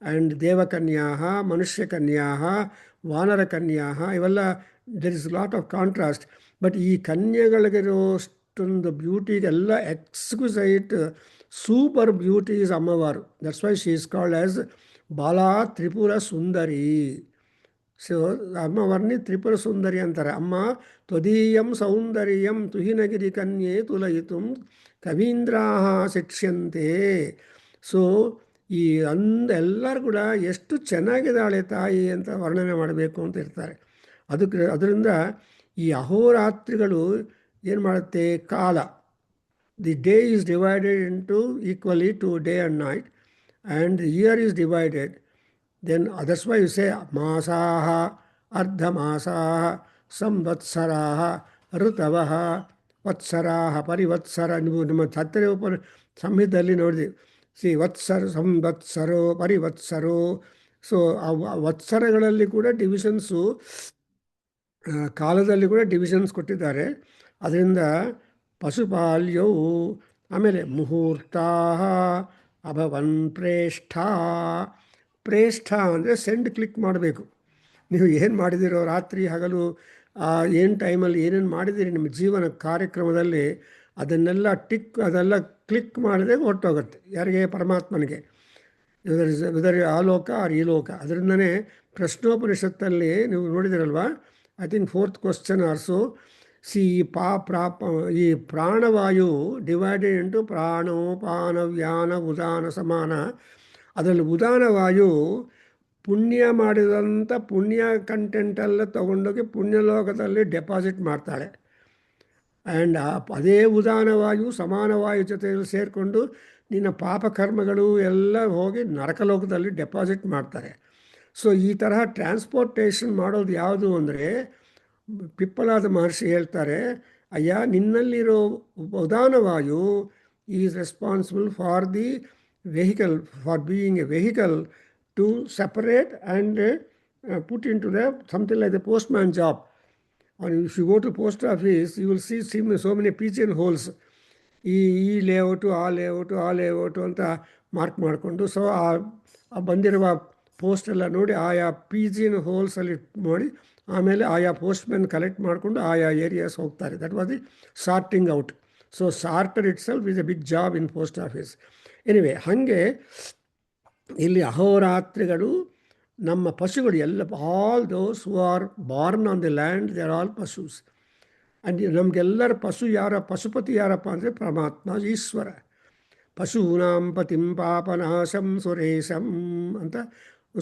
and Devakanyaha, Manushyakanyaha, Vanarakanyaha, ಇವೆಲ್ಲ there is a lot of contrast. But ಈ ಕನ್ಯೆಗಳಿಗಿರೋಷ್ಟೊಂದು ಬ್ಯೂಟಿಗೆಲ್ಲ exquisite super beauty is Ammavaru. That's why she is called as Bala Tripura Sundari. So ಅಮ್ಮವಾರನಿ ತ್ರಿಪುರ ಸುಂದರಿ ಅಂತಾರೆ. ಅಮ್ಮ ತ್ವದೀಯಂ ಸೌಂದರ್ಯಂ ತುಹಿನಗಿರಿ ಕನ್ಯೆ ತುಲಯಿತುಂ ಕವೀಂದ್ರಾಹ ಶಿಕ್ಷ್ಯಂತೆ. So ಈ ಎಲ್ಲರೂ ಕೂಡ ಎಷ್ಟು ಚೆನ್ನಾಗಿದ್ದಾಳೆ ತಾಯಿ ಅಂತ ವರ್ಣನೆ ಮಾಡಬೇಕು ಅಂತ ಇರ್ತಾರೆ. ಅದರಿಂದ ಈ ಅಹೋರಾತ್ರಿಗಳು ಏನು ಮಾಡುತ್ತೆ, ಕಾಲ, the day is divided into equally to day and night, and the year is divided. Then that's why you say ಮಾಸಾಹ, ಅರ್ಧಮಾಸಾಹ, ಸಂವತ್ಸರಾಹ, ಋತವಃ, ವತ್ಸರಾಹ, ಪರಿವತ್ಸರ. ನೀವು ನಮ್ಮ ಛತ್ರೆ ಉಪ ಸಂಹಿತೆಯಲ್ಲಿ ನೋಡಿದ್ವಿ. ವತ್ಸರ, ಸಂವತ್ಸರೋ, ಪರಿವತ್ಸರೋ. ಸೊ ಆ ವತ್ಸರಗಳಲ್ಲಿ ಕೂಡ ಡಿವಿಷನ್ಸು, ಕಾಲದಲ್ಲಿ ಕೂಡ ಡಿವಿಷನ್ಸ್ ಕೊಟ್ಟಿದ್ದಾರೆ. ಅದರಿಂದ ಪಶುಪಾಲ್ಯವು, ಆಮೇಲೆ ಮುಹೂರ್ತ ಅಭವನ್ ಪ್ರೇಷ್ಠ. ಪ್ರೇಷ್ಠ ಅಂದರೆ ಸೆಂಡ್ ಕ್ಲಿಕ್ ಮಾಡಬೇಕು. ನೀವು ಏನು ಮಾಡಿದಿರೋ ರಾತ್ರಿ ಹಗಲು, ಏನು ಟೈಮಲ್ಲಿ ಏನೇನು ಮಾಡಿದ್ದೀರಿ ನಿಮ್ಮ ಜೀವನ ಕಾರ್ಯಕ್ರಮದಲ್ಲಿ, ಅದೆಲ್ಲ ಕ್ಲಿಕ್ ಮಾಡಿದ್ರೆ ಹೊರಟೋಗುತ್ತೆ. ಯಾರಿಗೆ? ಪರಮಾತ್ಮನಿಗೆ. ಇದರ ಆಲೋಕ ಆರ್ ಈ ಲೋಕ. ಅದರಿಂದನೇ ಪ್ರಶ್ನೋಪನಿಷತ್ತಲ್ಲಿ ನೀವು ನೋಡಿದಿರಲ್ವಾ, I think 4th question also. ಈ ಪ್ರಾಣವಾಯು ಡಿವೈಡೆಡ್ ಇಂಟು ಪ್ರಾಣೋಪಾನ ವ್ಯಾನ ಉದಾನ ಸಮಾನ. ಅದರಲ್ಲಿ ಉದಾನ ವಾಯು ಪುಣ್ಯ ಮಾಡಿದಂಥ ಪುಣ್ಯ ಕಂಟೆಂಟೆಲ್ಲ ತಗೊಂಡೋಗಿ ಪುಣ್ಯಲೋಕದಲ್ಲಿ ಡೆಪಾಸಿಟ್ ಮಾಡ್ತಾಳೆ. ಆ್ಯಂಡ್ ಅದೇ ಉದಾನವಾಯು ಸಮಾನವಾಯು ಜೊತೆಯಲ್ಲಿ ಸೇರಿಕೊಂಡು ನಿನ್ನ ಪಾಪಕರ್ಮಗಳು ಎಲ್ಲ ಹೋಗಿ ನರಕಲೋಕದಲ್ಲಿ ಡೆಪಾಸಿಟ್ ಮಾಡ್ತಾರೆ. ಸೊ ಈ ತರಹ ಟ್ರಾನ್ಸ್ಪೋರ್ಟೇಷನ್ ಮಾಡೋದು ಯಾವುದು ಅಂದರೆ, ಪಿಪ್ಪಲಾದ ಮಹರ್ಷಿ ಹೇಳ್ತಾರೆ, ಅಯ್ಯ ನಿನ್ನಲ್ಲಿರೋ ಉದಾನವಾಯು is responsible for the vehicle, for being a vehicle to separate and put into the something like the postman job. If you go to post office, you will see so many pigeon holes. ಈ layout ಆ layout ಅಂತ mark ಮಾಡಿಕೊಂಡು, so ಆ ಬಂದಿರುವ ಪೋಸ್ಟೆಲ್ಲ ನೋಡಿ ಆಯಾ ಪಿಜಿಯನ್ ಹೋಲ್ಸಲ್ಲಿ ಮಾಡಿ ಆಮೇಲೆ ಆಯಾ ಪೋಸ್ಟ್ಮೆನ್ ಕಲೆಕ್ಟ್ ಮಾಡಿಕೊಂಡು ಆಯಾ ಏರಿಯಾಸ್ ಹೋಗ್ತಾರೆ. That was the sorting out. So sorter itself is a big job in post office. Anyway, ಹಾಗೆ ಇಲ್ಲಿ ಅಹೋರಾತ್ರಿಗಳು ನಮ್ಮ ಪಶುಗಳು ಎಲ್ಲ, all those who are born on the land, they are all pashus. And ನಮಗೆಲ್ಲರ ಪಶುಪತಿ ಯಾರಪ್ಪ ಅಂದರೆ ಪರಮಾತ್ಮ, ಈಶ್ವರ. ಪಶೂನಾಂ ಪತಿಂ ಪಾಪನಾಶಂ ಸುರೇಶಂ ಅಂತ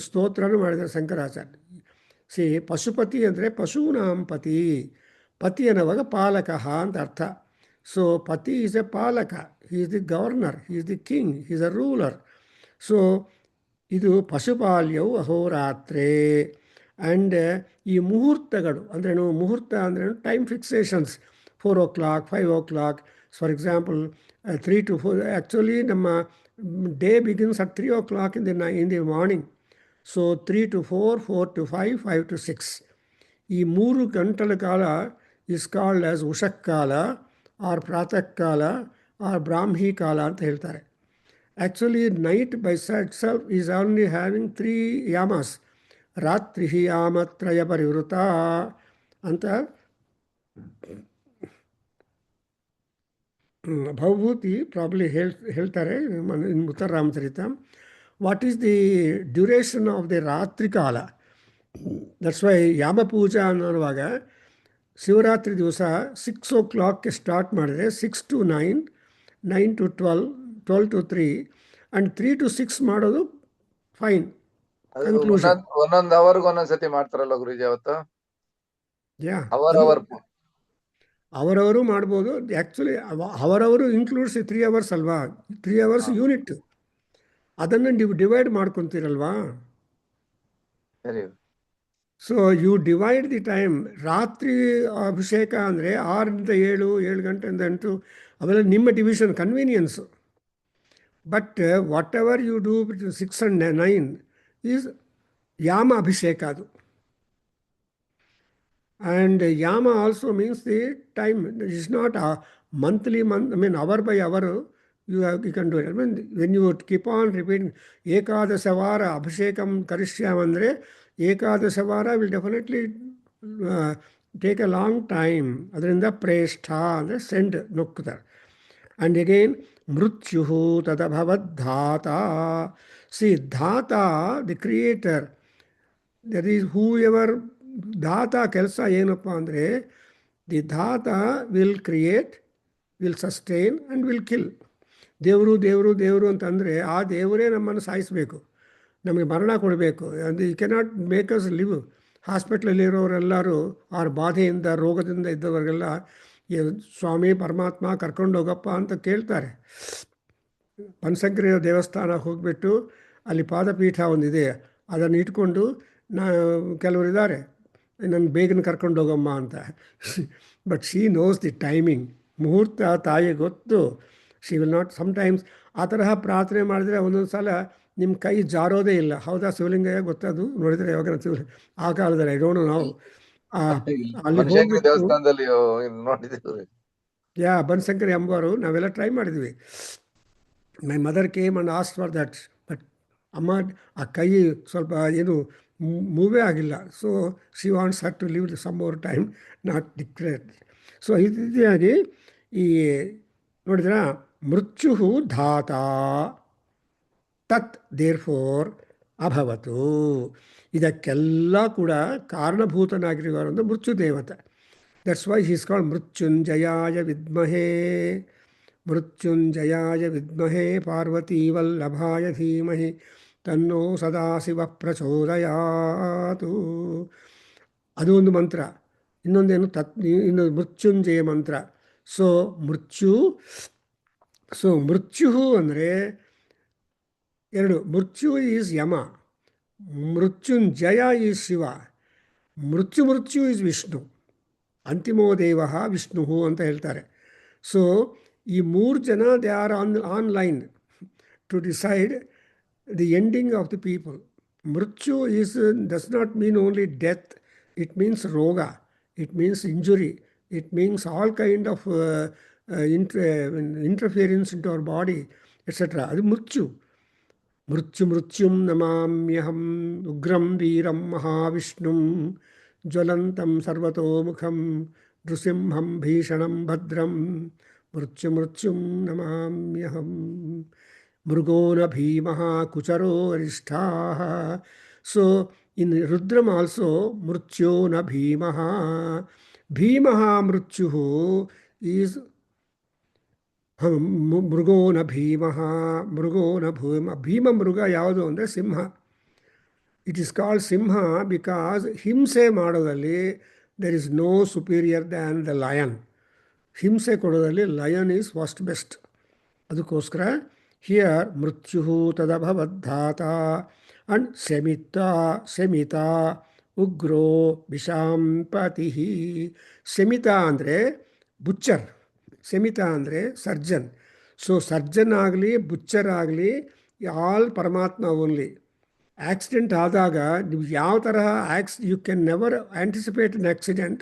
ಸ್ತೋತ್ರನೂ ಮಾಡಿದ್ದಾರೆ ಶಂಕರಾಚಾರ್ಯ. ಪಶುಪತಿ ಅಂದರೆ ಪಶೂನಾಂ ಪತಿ. ಪತಿ ಅನ್ನುವಾಗ ಪಾಲಕ ಅಂತ ಅರ್ಥ. ಸೊ ಪತಿ is a palaka, he is the governor, he is the king, he is a ruler. So ಇದು ಪಶುಪಾಲ್ಯವು ಅಹೋರಾತ್ರೆ. ಆ್ಯಂಡ್ ಈ ಮುಹೂರ್ತಗಳು ಅಂದ್ರೇನು? ಮುಹೂರ್ತ ಅಂದ್ರೇನು? Time fixations. 4 o'clock, 5 o'clock. For example 3 to 4. Actually ನಮ್ಮ day begins at 3 o'clock in the morning. So 3 to 4, 4 to 5, 5 to 6. ಈ 3 ಗಂಟೆಗಳ ಕಾಲ ಇಸ್ ಕಾಲ್ಡ್ ಆಸ್ ಉಷಕ್ಕಾಲ, ಆರ್ ಪ್ರಾತಃ ಕಾಲ, ಆರ್ ಬ್ರಾಹ್ಮಿ ಕಾಲ ಅಂತ ಹೇಳ್ತಾರೆ. Actually night by itself is only having 3 ಯಾಮಸ್. ರಾತ್ರಿ ಯಾಮತ್ರಯ ಪರಿವೃತ ಅಂತ ಭವಭೂತಿ ಪ್ರಾಬ್ಲಿ ಹೇಳ್ತಾರೆ ಇನ್ ಉತ್ತರ Ramcharit. What is the duration of the ರಾತ್ರಿ ಕಾಲ? ದಟ್ಸ್ ವೈ ಯಾಮ ಪೂಜಾ ಅನ್ನುವಾಗ ಶಿವರಾತ್ರಿ ದಿವಸ 6 o'clockಗೆ ಸ್ಟಾರ್ಟ್ ಮಾಡಿದ್ರೆ 6 to 9, 9 to 12, 12 to 3 and 3 to 6 ಮಾಡೋದು ಫೈನ್ ಅದು ಕನ್ಕ್ಲೂಷನ್. ಒಂದೊಂದು ಅವರ್ಗೆ ಒಂದೊಂದ್ಸತಿ ಮಾಡ್ತಾರಲ್ಲ ಗುರುಜಿ ಅವತ್ತು ಯಾ ಅವರ್ ಅವರವರು ಮಾಡ್ಬೋದು. ಆ್ಯಕ್ಚುಲಿ ಅವರವರು ಇನ್ಕ್ಲೂಡ್ಸ್ 3 hours ಅಲ್ವಾ, 3 hours ಯೂನಿಟ್, ಅದನ್ನು ನೀವು ಡಿವೈಡ್ ಮಾಡ್ಕೊತೀರಲ್ವಾ. ಸರಿ. So you divide the time. ರಾತ್ರಿ ಅಭಿಷೇಕ ಅಂದರೆ 6 to 7, 7 ಗಂಟೆಯಿಂದ 8, ಅವೆಲ್ಲ ನಿಮ್ಮ division convenience. But whatever you do between 6 and 9 is yama abhisheka ಅದು. And yama also means the time. It is not a monthly, hour by hour you can do it. I mean, when you keep on repeating Ekadasavara Abhishekam Karishyam andre, Ekadasavara will definitely take a long time. Adrinda Prestha, the send Nukta. And again, Mrutyuhu Tadabhavad Dhata. See, Dhata, the creator, that is whoever. ಧಾತ ಕೆಲಸ ಏನಪ್ಪ ಅಂದರೆ the dhata will create, will sustain and will kill. ದೇವರು ದೇವರು ದೇವರು ಅಂತಂದರೆ ಆ ದೇವರೇ ನಮ್ಮನ್ನು ಸಾಯಿಸಬೇಕು, ನಮಗೆ ಮರಣ ಕೊಡಬೇಕು. ಅದು you cannot make us live. ಹಾಸ್ಪಿಟ್ಲಲ್ಲಿರೋರೆಲ್ಲರೂ ಅವ್ರ ಬಾಧೆಯಿಂದ ರೋಗದಿಂದ ಇದ್ದವರಿಗೆಲ್ಲ ಸ್ವಾಮಿ ಪರಮಾತ್ಮ ಕರ್ಕೊಂಡೋಗಪ್ಪ ಅಂತ ಕೇಳ್ತಾರೆ. ಬನಶಂಕರಿ ದೇವಸ್ಥಾನ ಹೋಗಿಬಿಟ್ಟು ಅಲ್ಲಿ ಪಾದಪೀಠ ಒಂದಿದೆ, ಅದನ್ನು ಇಟ್ಕೊಂಡು ಕೆಲವರಿದ್ದಾರೆ ನನ್ನ ಬೇಗನೆ ಕರ್ಕೊಂಡು ಹೋಗಮ್ಮ ಅಂತ. But she nose the timing. ಮುಹೂರ್ತ ತಾಯಿ ಗೊತ್ತು. ಶಿ ವಿಲ್ ನಾಟ್ ಸಮ್ಟೈಮ್ಸ್ ಆ ತರಹ ಪ್ರಾರ್ಥನೆ ಮಾಡಿದ್ರೆ ಒಂದೊಂದು ಸಲ ನಿಮ್ಮ ಕೈ ಜಾರೋದೇ ಇಲ್ಲ. ಹೌದಾ ಶಿವಲಿಂಗಯ್ಯ? ಗೊತ್ತದು ನೋಡಿದರೆ ಯಾವಾಗ ಆ ಕಾಲದಲ್ಲಿ ಡೋಂಟ್ ನಾವು ಅಲ್ಲಿ ಹೋಗ್ಬಿಟ್ಟು ದೇವಸ್ಥಾನದಲ್ಲಿ ನೋಡಿದ್ದೀವಿ. ಯಾ ಬನಶಂಕರಿ ಅಂಬಾರು ನಾವೆಲ್ಲ ಟ್ರೈ ಮಾಡಿದ್ವಿ. My mother came and asked for that. But ಅಮ್ಮ ಆ ಕೈ ಸ್ವಲ್ಪ ಏನು ಮೂವೇ ಆಗಿಲ್ಲ. So she wants her to live some more time, not declare. So ಈ ರೀತಿಯಾಗಿ ಈ ನೋಡಿದ್ರ ಮೃತ್ಯು ಧಾತ ತತ್ ದೇರ್ ಫೋರ್ ಅಭವತು. ಇದಕ್ಕೆಲ್ಲ ಕೂಡ ಕಾರಣಭೂತನಾಗಿರುವವರೊಂದು ಮೃತ್ಯು ದೇವತೆ. That's why he is called ಮೃತ್ಯುಂಜಯಾಯ ವಿದ್ಮಹೇ, ಮೃತ್ಯುಂಜಯಾಯ ವಿದ್ಮಹೇ ಪಾರ್ವತೀ ವಲ್ಲಭಾಯ ಧೀಮಹಿ ತನ್ನೋ ಸದಾಶಿವ ಪ್ರಚೋದಯಾತು. ಅದು ಒಂದು ಮಂತ್ರ. ಇನ್ನೊಂದೇನು ಇನ್ನೊಂದು ಮೃತ್ಯುಂಜಯ ಮಂತ್ರ. ಸೊ ಮೃತ್ಯು ಅಂದರೆ ಎರಡು. ಮೃತ್ಯು ಈಸ್ ಯಮ, ಮೃತ್ಯುಂಜಯ ಈಸ್ ಶಿವ, ಮೃತ್ಯು ಈಸ್ ವಿಷ್ಣು, ಅಂತಿಮೋ ದೇವ ವಿಷ್ಣು ಅಂತ ಹೇಳ್ತಾರೆ. ಸೊ ಈ 3 ಜನ they are online to decide the ending of the people. Mrityu does not mean only death. It means roga, it means injury, it means all kind of interference into our body, etc. Adu mrityu. Mrityum namamyaham ugram veeram mahavishnum jwalantam sarvatomukham nrusimham bhishanam bhadram mrityum namamyaham. Mrugona bhimaha kucharo arishtaha. So in Rudram also mrutyona bhimaha. Bhimaha mrutyuhu is ಮೃಗೋನ ಭೀಮಃ, ಮೃಗೋನ ಭೂಮ. ಭೀಮ ಮೃಗ ಯಾವುದು ಅಂದರೆ ಸಿಂಹ. It is called simha because ಹಿಂಸೆ ಮಾಡೋದಲ್ಲಿ there is no superior than the lion. ಹಿಂಸೆ ಕೊಡೋದಲ್ಲಿ ಲಯನ್ ಈಸ್ ಫಸ್ಟ್ ಬೆಸ್ಟ್. ಅದಕ್ಕೋಸ್ಕರ ಹಿಯರ್ ಮೃತ್ಯು ತದಭವದ್ಧಾತ ಅಂಡ್ ಶಮಿತ ಉಗ್ರೋ ವಿಷಾಂಪತಿ. ಶಮಿತ ಅಂದರೆ ಬುಚ್ಚರ್, ಶಮಿತ ಅಂದರೆ ಸರ್ಜನ್. ಸೊ ಸರ್ಜನ್ ಆಗಲಿ ಬುಚ್ಚರ್ ಆಗಲಿ ಆಲ್ ಪರಮಾತ್ಮ ಓನ್ಲಿ. ಆಕ್ಸಿಡೆಂಟ್ ಆದಾಗ ನೀವು ಯಾವ ತರಹ you can never anticipate an accident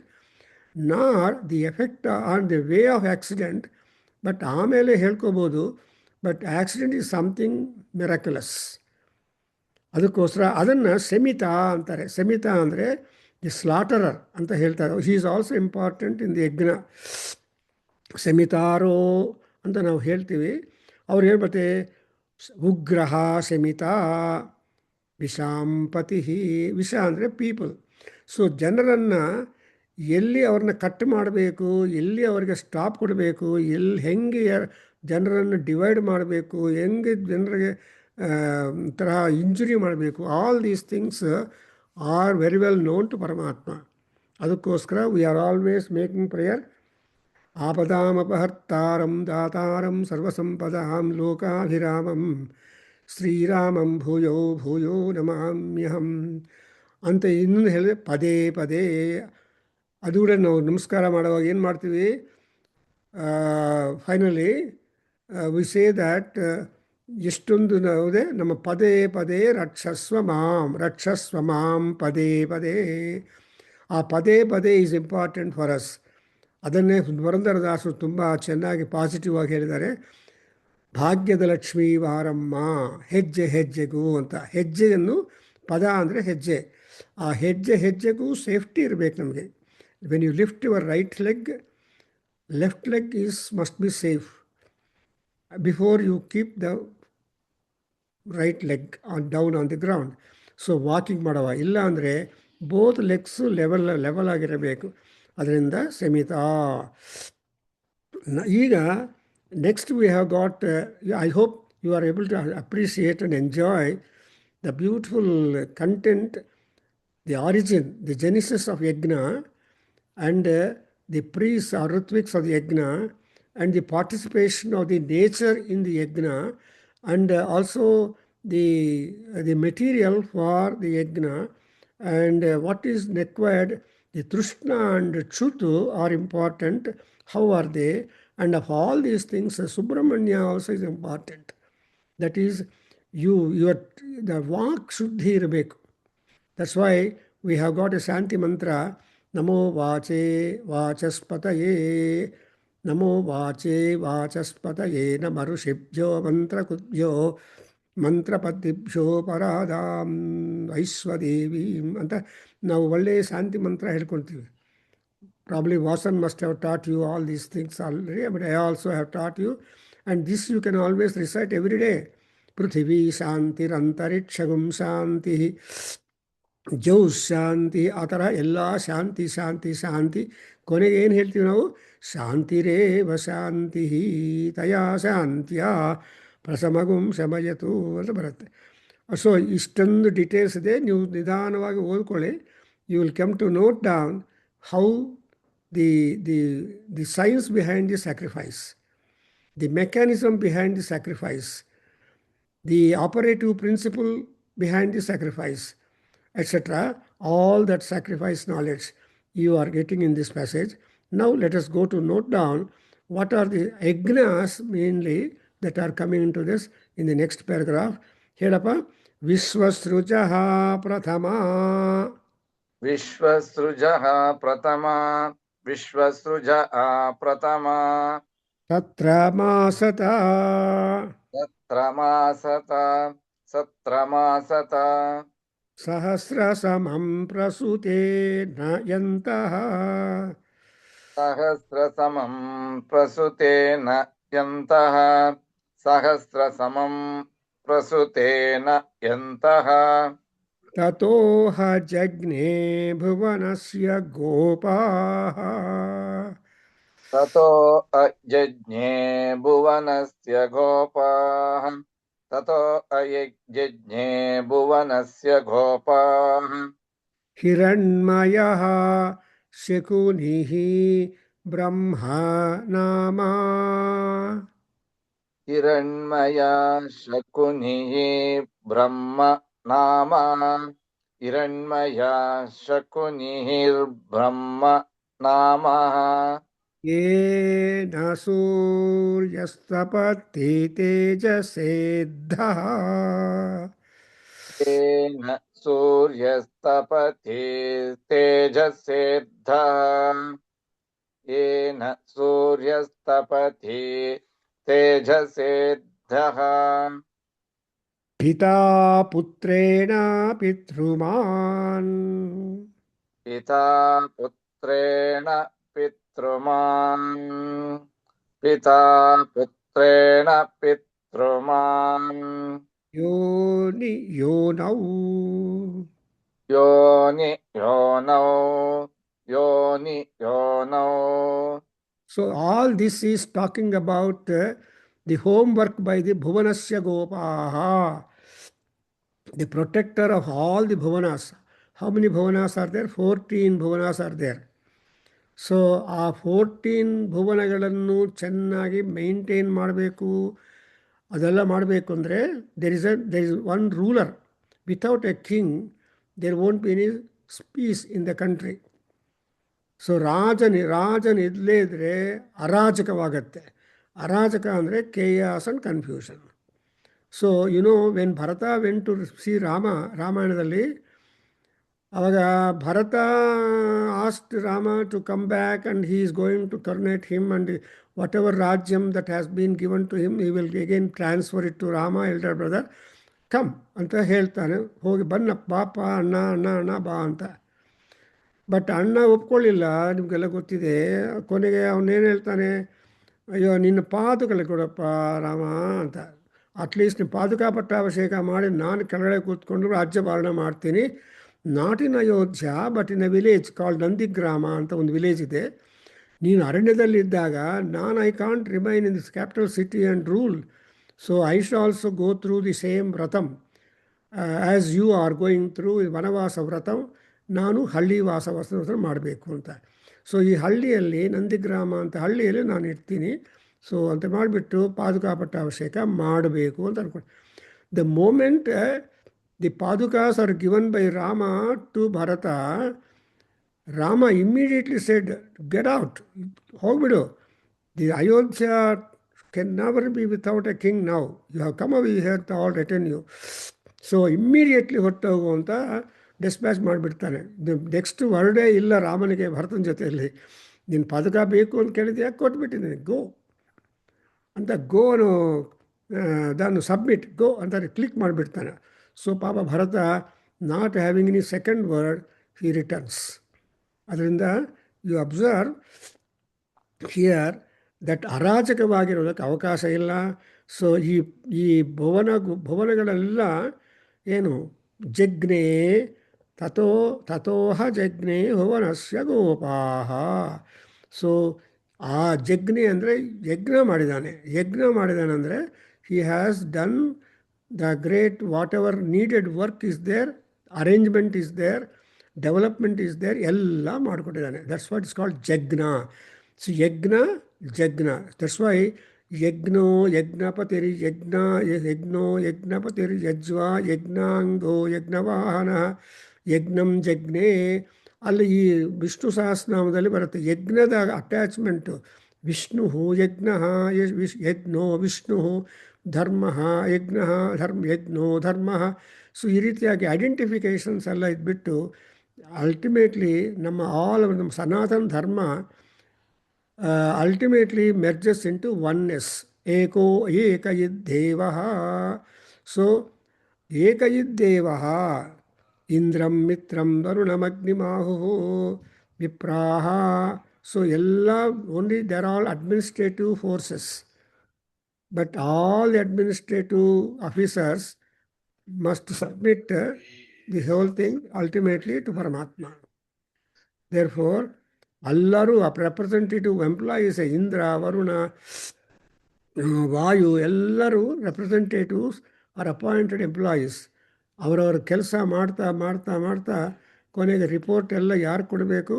nor the effect on the way of accident. But ಆಮೇಲೆ ಹೇಳ್ಕೋಬೋದು, but accident is something miraculous. ಅದಕ್ಕೋಸ್ಕರ ಅದನ್ನು ಶಮಿತ ಅಂತಾರೆ. ಶಮಿತ ಅಂದರೆ ದಿ ಸ್ಲಾಟರರ್ ಅಂತ ಹೇಳ್ತಾರೆ. He is also important in the ಯಜ್ಞ. ಶಮಿತಾರೋ ಅಂತ ನಾವು ಹೇಳ್ತೀವಿ. ಅವ್ರು ಹೇಳ್ಬತ್ತೆ ಉಗ್ರಹ ಶಮಿತ. ವಿಷಾಂಪತಿ ವಿಷ ಅಂದರೆ ಪೀಪಲ್. ಸೊ ಜನರನ್ನು ಎಲ್ಲಿ ಅವ್ರನ್ನ ಕಟ್ ಮಾಡಬೇಕು, ಎಲ್ಲಿ ಅವರಿಗೆ ಸ್ಟಾಪ್ ಕೊಡಬೇಕು, ಹೆಂಗೆ ಜನರನ್ನು ಡಿವೈಡ್ ಮಾಡಬೇಕು, ಹೆಂಗೆ ಜನರಿಗೆ ತರಹ ಇಂಜುರಿ ಮಾಡಬೇಕು, all these things are very well known to Paramatma. ಅದಕ್ಕೋಸ್ಕರ we are always making prayer. ಆಪದಾಮಪಹರ್ತಾರಂ ದಾತಾರಂ ಸರ್ವಸಂಪದಾಂ ಲೋಕಾಭಿರಾಮಂ ಶ್ರೀರಾಮಂ ಭೂಯೋ ಭೂಯೋ ನಮಾಮ್ಯಹಂ ಅಂತ ಇನ್ನೊಂದು ಹೇಳಿದೆ ಪದೇ ಪದೇ. ಅದು ಕೂಡ ನಾವು ನಮಸ್ಕಾರ ಮಾಡುವಾಗ ಏನು ಮಾಡ್ತೀವಿ, ಫೈನಲಿ ವಿ ಸೇ ದ್ಯಾಟ್ ಎಷ್ಟೊಂದು ಯಾವುದೇ ನಮ್ಮ ಪದೇ ಪದೇ ರಕ್ಷಸ್ವ ಮಾಂ ಪದೇ ಪದೇ. ಆ ಪದೇ ಪದೇ ಈಸ್ ಇಂಪಾರ್ಟೆಂಟ್ ಫಾರ್ ಅಸ್. ಅದನ್ನೇ ಪುರಂದರದಾಸರು ತುಂಬ ಚೆನ್ನಾಗಿ ಪಾಸಿಟಿವ್ ಆಗಿ ಹೇಳಿದ್ದಾರೆ. ಭಾಗ್ಯದ ಲಕ್ಷ್ಮೀ ವಾರಮ್ಮ ಹೆಜ್ಜೆ ಹೆಜ್ಜೆಗೂ ಅಂತ. ಹೆಜ್ಜೆಯನ್ನು ಪದ ಅಂದರೆ ಹೆಜ್ಜೆ. ಆ ಹೆಜ್ಜೆ ಹೆಜ್ಜೆಗೂ ಸೇಫ್ಟಿ ಇರಬೇಕು ನಮಗೆ. When you lift your right leg, left leg must be safe before you keep the right leg down on the ground. So walking ಮಾಡುವ ಇಲ್ಲ ಅಂದರೆ ಬೋತ್ ಲೆಗ್ಸು ಲೆವೆಲ್ ಆಗಿರಬೇಕು. ಅದರಿಂದ ಸೆಮಿತಾ. ಈಗ next we have got, I hope you are able to appreciate and enjoy the beautiful content, the origin, the genesis of yajna, and the priests or ritviks of the yajna, and the participation of the nature in the yajna, and also the material for the yajna, and what is required. The trishna and chutu are important. How are they? And of all these things, Subramanya also is important. That is, the vaak shuddhi ಇರಬೇಕು. That's why we have got a Shanti mantra, Namo Vache Vachaspataye, Namo Vache Vachaspataye, Namarushibhyo Mantra Kudbhyo, Mantra Padibhyo Paradam Vaiswadevi. ಅಂತ ನಾವು ಒಳ್ಳೆಯ ಶಾಂತಿ ಮಂತ್ರ ಹೇಳ್ಕೊಳ್ತೀವಿ. Probably Vasan must have taught you all these things already, but I also have taught you. And this you can always recite every day. Prithvi Shantir Antarikshagum Shanti, ಜೌ ಶಾಂತಿ, ಆ ಥರ ಎಲ್ಲ ಶಾಂತಿ ಶಾಂತಿ ಶಾಂತಿ. ಕೊನೆಗೆ ಏನು ಹೇಳ್ತೀವಿ ನಾವು? ಶಾಂತಿರೇವ ಶಾಂತಿ ತಯಾ ಶಾಂತಿಯ ಪ್ರಸಮಗುಂ ಶಮಯತು ಅಂತ ಬರುತ್ತೆ. ಸೊ ಇಷ್ಟೊಂದು ಡೀಟೇಲ್ಸ್ ಇದೆ, ನೀವು ನಿಧಾನವಾಗಿ ಓದ್ಕೊಳ್ಳಿ. You will come to note down how the science behind the sacrifice, the mechanism behind the sacrifice, the operative principle behind the sacrifice, etc. All that sacrifice knowledge you are getting in this passage. Now let us go to note down what are the yajnas mainly that are coming into this in the next paragraph. Hedappa, Vishwasrujaha Prathama. Vishwasrujaha Pratama. Vishwasrujaha Pratama. Satramasata. Satramasata. Satramasata. Sahasrasamam prasute nayantaha. Sahasrasamam prasutena yantaha. Sahasrasamam prasutena yantaha. Tatoha jagne bhuvanasya gopaha. Tato ajajñe bhuvanasya gopaha. Tato ajajñe bhuvanasya gopaha. Hiranmayaha shekunihi brahma nama. Hiranmaya shakunihi brahma nama. Hiranmaya shakunihi brahma nama. Yena suryastapati tejasedha. Yena suryastapati tejasedha. Yena suryastapati tejasedha. Pita putrena pitruman. Pita putrena pitruman. Pita putrena pitruman. ಯೋನಿ ಯೋನೌ. ಯೋನಿ ಯೋನೌ ಯೋನಿ ಯೋನೌ. So all this is talking about the homework by the Bhuvanasya Gopaha, the protector of all the Bhuvanas. How many Bhuvanas are there? 14 Bhuvanas are there. So ಆ 14 ಭುವನಗಳನ್ನು ಚೆನ್ನಾಗಿ maintain ಮಾಡಬೇಕು. ಅದೆಲ್ಲ ಮಾಡಬೇಕು ಅಂದರೆ there is one ruler. Without a king there won't be any peace in the country. So ರಾಜನ ಇಲ್ಲೇ ಇದ್ದರೆ ಅರಾಜಕವಾಗತ್ತೆ. ಅರಾಜಕ ಅಂದರೆ chaos and confusion. So when Bharata went to see ರಾಮಾಯಣದಲ್ಲಿ ಅವಾಗ Bharata asked Rama to come back and he is going to coronate him and whatever rajyam that has been given to him he will again transfer it to Rama elder brother come ಅಂತ ಹೇಳ್ತಾನೆ. ಹೋಗಿ ಬನ್ನಪ್ಪ ಬಾಪ ಅಣ್ಣ ಅಣ್ಣ ಅಣ್ಣ ಬಾ ಅಂತ. ಬಟ್ ಅಣ್ಣ ಒಪ್ಕೊಳ್ಳಿಲ್ಲ. ನಿಮಗೆಲ್ಲ ಗೊತ್ತಿದೆ. ಕೊನೆಗೆ ಅವನೇನು ಹೇಳ್ತಾನೆ, ಅಯ್ಯೋ ನಿನ್ನ ಪಾದುಕಲೆ ಕೊಡಪ್ಪ ರಾಮ ಅಂತ. ಅಟ್ಲೀಸ್ಟ್ ನಿಮ್ಮ ಪಾದುಕಾ ಪಟ್ಟಾಭಿಷೇಕ ಮಾಡಿ ನಾನು ಕೆಳಗಡೆ ಕೂತ್ಕೊಂಡು ರಾಜ್ಯಭಾರಣೆ ಮಾಡ್ತೀನಿ. Not in Ayodhya but in a village called Nandigrama ಅಂತ ಒಂದು ವಿಲೇಜ್ ಇದೆ. ನೀನು ಅರಣ್ಯದಲ್ಲಿದ್ದಾಗ I can't remain in this capital city and rule. So I should also go through the same vratam as you are going through vanavasa vratam. ನಾನು ಹಳ್ಳಿ ವಾಸ ಮಾಡಬೇಕು ಅಂತ. ಸೊ ಈ ಹಳ್ಳಿಯಲ್ಲಿ ನಂದಿಗ್ರಾಮ ಅಂತ ಹಳ್ಳಿಯಲ್ಲಿ ನಾನು ಇರ್ತೀನಿ. ಸೊ ಅಂತ ಮಾಡಿಬಿಟ್ಟು ಪಾದುಕಾ ಪಟ್ಟಾಭಿಷೇಕ ಮಾಡಬೇಕು ಅಂತ ಅನ್ಕೊಂಡು. The moment the padukas are given by Rama to Bharata, Rama immediately said get out, ಹೋಗ್ಬಿಡು. The Ayodhya can never be without a king now. You have come we have all return you. So immediately ಹೊರಟೋಗು ಅಂತ ಡಿಸ್ಪ್ಯಾಚ್ ಮಾಡಿಬಿಡ್ತಾನೆ. ನೆಕ್ಸ್ಟ್ ವರ್ಡೇ ಇಲ್ಲ ರಾಮನಿಗೆ ಭರತನ ಜೊತೆಯಲ್ಲಿ. ನಿನ್ನ ಪದಕ ಬೇಕು ಅಂತ ಕೇಳಿದ್ರೆ ಯಾಕೆ ಕೊಟ್ಬಿಟ್ಟಿದ್ದೀನಿ, ಗೋ ಅಂತ ಗೋನು ಅದನ್ನು ಸಬ್ಮಿಟ್ ಗೋ ಅಂತ ಕ್ಲಿಕ್ ಮಾಡಿಬಿಡ್ತಾನೆ. ಸೊ ಪಾಪ Bharata not having any second word he returns. ಅದರಿಂದ ಯು ಅಬ್ಸರ್ವ್ ಹಿಯರ್ ದಟ್ ಅರಾಜಕವಾಗಿರೋದಕ್ಕೆ ಅವಕಾಶ ಇಲ್ಲ. ಸೊ ಈ ಭುವನಗಳೆಲ್ಲ ಏನು ಜಜ್ಞೆ ತಥೋಹ ಜಜ್ಞೆ ಭುವನಸ್ಯ ಗೋಪಾಹ. ಸೊ ಆ ಜಜ್ಞೆ ಅಂದರೆ ಯಜ್ಞ ಮಾಡಿದಾನೆ ಅಂದರೆ he has done the great whatever needed work is there, arrangement is there, development is there, ಎಲ್ಲ ಮಾಡಿಕೊಟ್ಟಿದ್ದಾನೆ. That's what is called yajna. So yajna that's why ಯಜ್ಞೋ ಯಜ್ಞಪತಿರಿ ಯಜ್ಞೋ ಯಜ್ಞಪತಿರಿ ಯಜ್ವಾ ಯಜ್ಞಾಂಗೋ ಯಜ್ಞವಾಹನ ಯಜ್ಞಂ ಜಜ್ಞೆ. ಅಲ್ಲಿ ಈ ವಿಷ್ಣು ಸಹಸ್ರನಾಮದಲ್ಲಿ ಬರುತ್ತೆ ಯಜ್ಞದ ಅಟ್ಯಾಚ್ಮೆಂಟು. ವಿಷ್ಣು ಯಜ್ಞ ಯಜ್ಞೋ ವಿಷ್ಣು ಧರ್ಮ ಯಜ್ಞ ಯಜ್ಞೋ ಧರ್ಮ. ಸೊ ಈ ರೀತಿಯಾಗಿ ಐಡೆಂಟಿಫಿಕೇಷನ್ಸ್ ಎಲ್ಲ ಇದ್ಬಿಟ್ಟು ಅಲ್ಟಿಮೇಟ್ಲಿ ನಮ್ಮ ಸನಾತನ ಧರ್ಮ ultimately merges into oneness. Eko ekayiddevaha. So ekayiddevaha indram mitram varunamagnimahu vipraha. So ella only they are all administrative forces, but all the administrative officers must submit the whole thing ultimately to Paramatma. Therefore ಎಲ್ಲರೂ representative employees, Indra Varuna ವಾಯು ಎಲ್ಲರೂ representatives R appointed employees. ಅವರವ್ರ ಕೆಲಸ ಮಾಡ್ತಾ ಕೊನೆಗೆ report ಎಲ್ಲ ಯಾರು ಕೊಡಬೇಕು?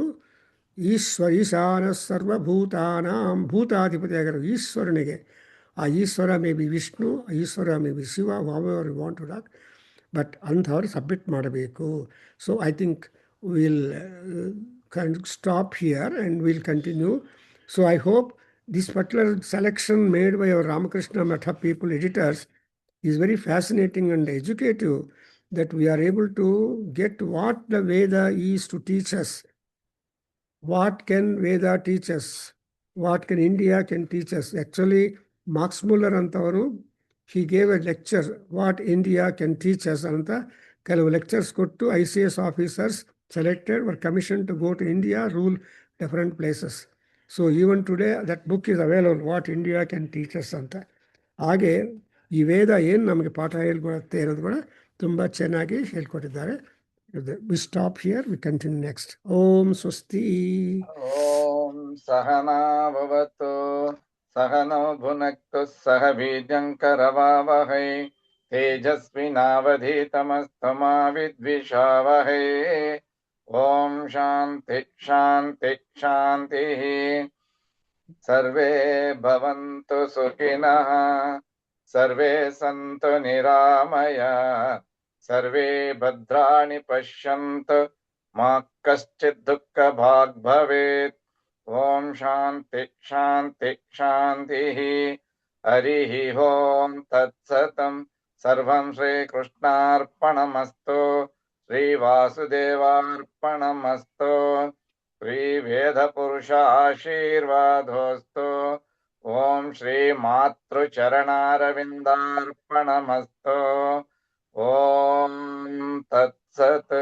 ಈಶಾನ ಸರ್ವಭೂತಾನಾಂ ಭೂತಾಧಿಪತಿ ಆಗಿರೋ ಈಶ್ವರನಿಗೆ. ಆ Ishwara may be Vishnu, Ishwara may be Shiva, what want to talk, but ಅಂಥವ್ರು ಸಬ್ಮಿಟ್ ಮಾಡಬೇಕು. So I think will stop here and we'll continue. So I hope this particular selection made by our Ramakrishna Matha people editors is very fascinating and educative, that we are able to get what the Veda is to teach us. What can Veda teach us? What can India can teach us? Actually, Max Muller antavaru, he gave a lecture, what India can teach us anta. ಕೆಲವು lectures ಕೊಟ್ಟು ICS officers selected were commissioned to go to India, rule different places. So even today that book is available, what India can teach us anta. ಹಾಗೆ ಈ ವೇದ ಏನು ನಮಗೆ ಪಾಠ ಹೇಳ್ಕೊಡುತ್ತೆ ಅನ್ನೋದು ಕೂಡ ತುಂಬ ಚೆನ್ನಾಗಿ ಹೇಳ್ಕೊಟ್ಟಿದ್ದಾರೆ. We stop here, we continue next. ಓಂ ಸ್ವಸ್ತಿ. ಓಂ ಸಹನಾ ಭವತು ಸಹನೋ ಭುನಕ್ತು ಸಹ ಬೀಜಂ ಕರವಾವಹೈ ತೇಜಸ್ವಿನಾವಧೀತಮಸ್ತು ಮಾ ವಿದ್ವಿಷಾವಹೈ. ಓಂ ಶಾಂತಿ ಶಾಂತಿ ಶಾಂತಿ. ಸರ್ವೇ ಭವಂತು ಸುಖಿನಃ, ಸರ್ವೇ ಸಂತು ನಿರಾಮಯ, ಸರ್ವೇ ಭದ್ರಾಣಿ ಪಶ್ಯಂತು ಮಾ ಕಶ್ಚಿತ್ ದುಃಖ ಭಾಗ್ ಭವೇತ್. ಓಂ ಶಾಂತಿ ಶಾಂತಿ ಶಾಂತಿ. ಹರಿ ಓಂ ತತ್ಸತಂ. ಸರ್ವಂ ಶ್ರೀಕೃಷ್ಣಾರ್ಪಣಮಸ್ತು. ಶ್ರೀ ವಾಸುದೇವಾರ್ಪಣಮಸ್ತು. ಶ್ರೀ ವೇದ ಪುರುಷ ಆಶೀರ್ವಾದೋಸ್ತು. ಓಂ ಶ್ರೀ ಮಾತೃಚರಣಾರವಿಂದಾರ್ಪಣಮಸ್ತು. ಓಂ ತತ್ಸತ್.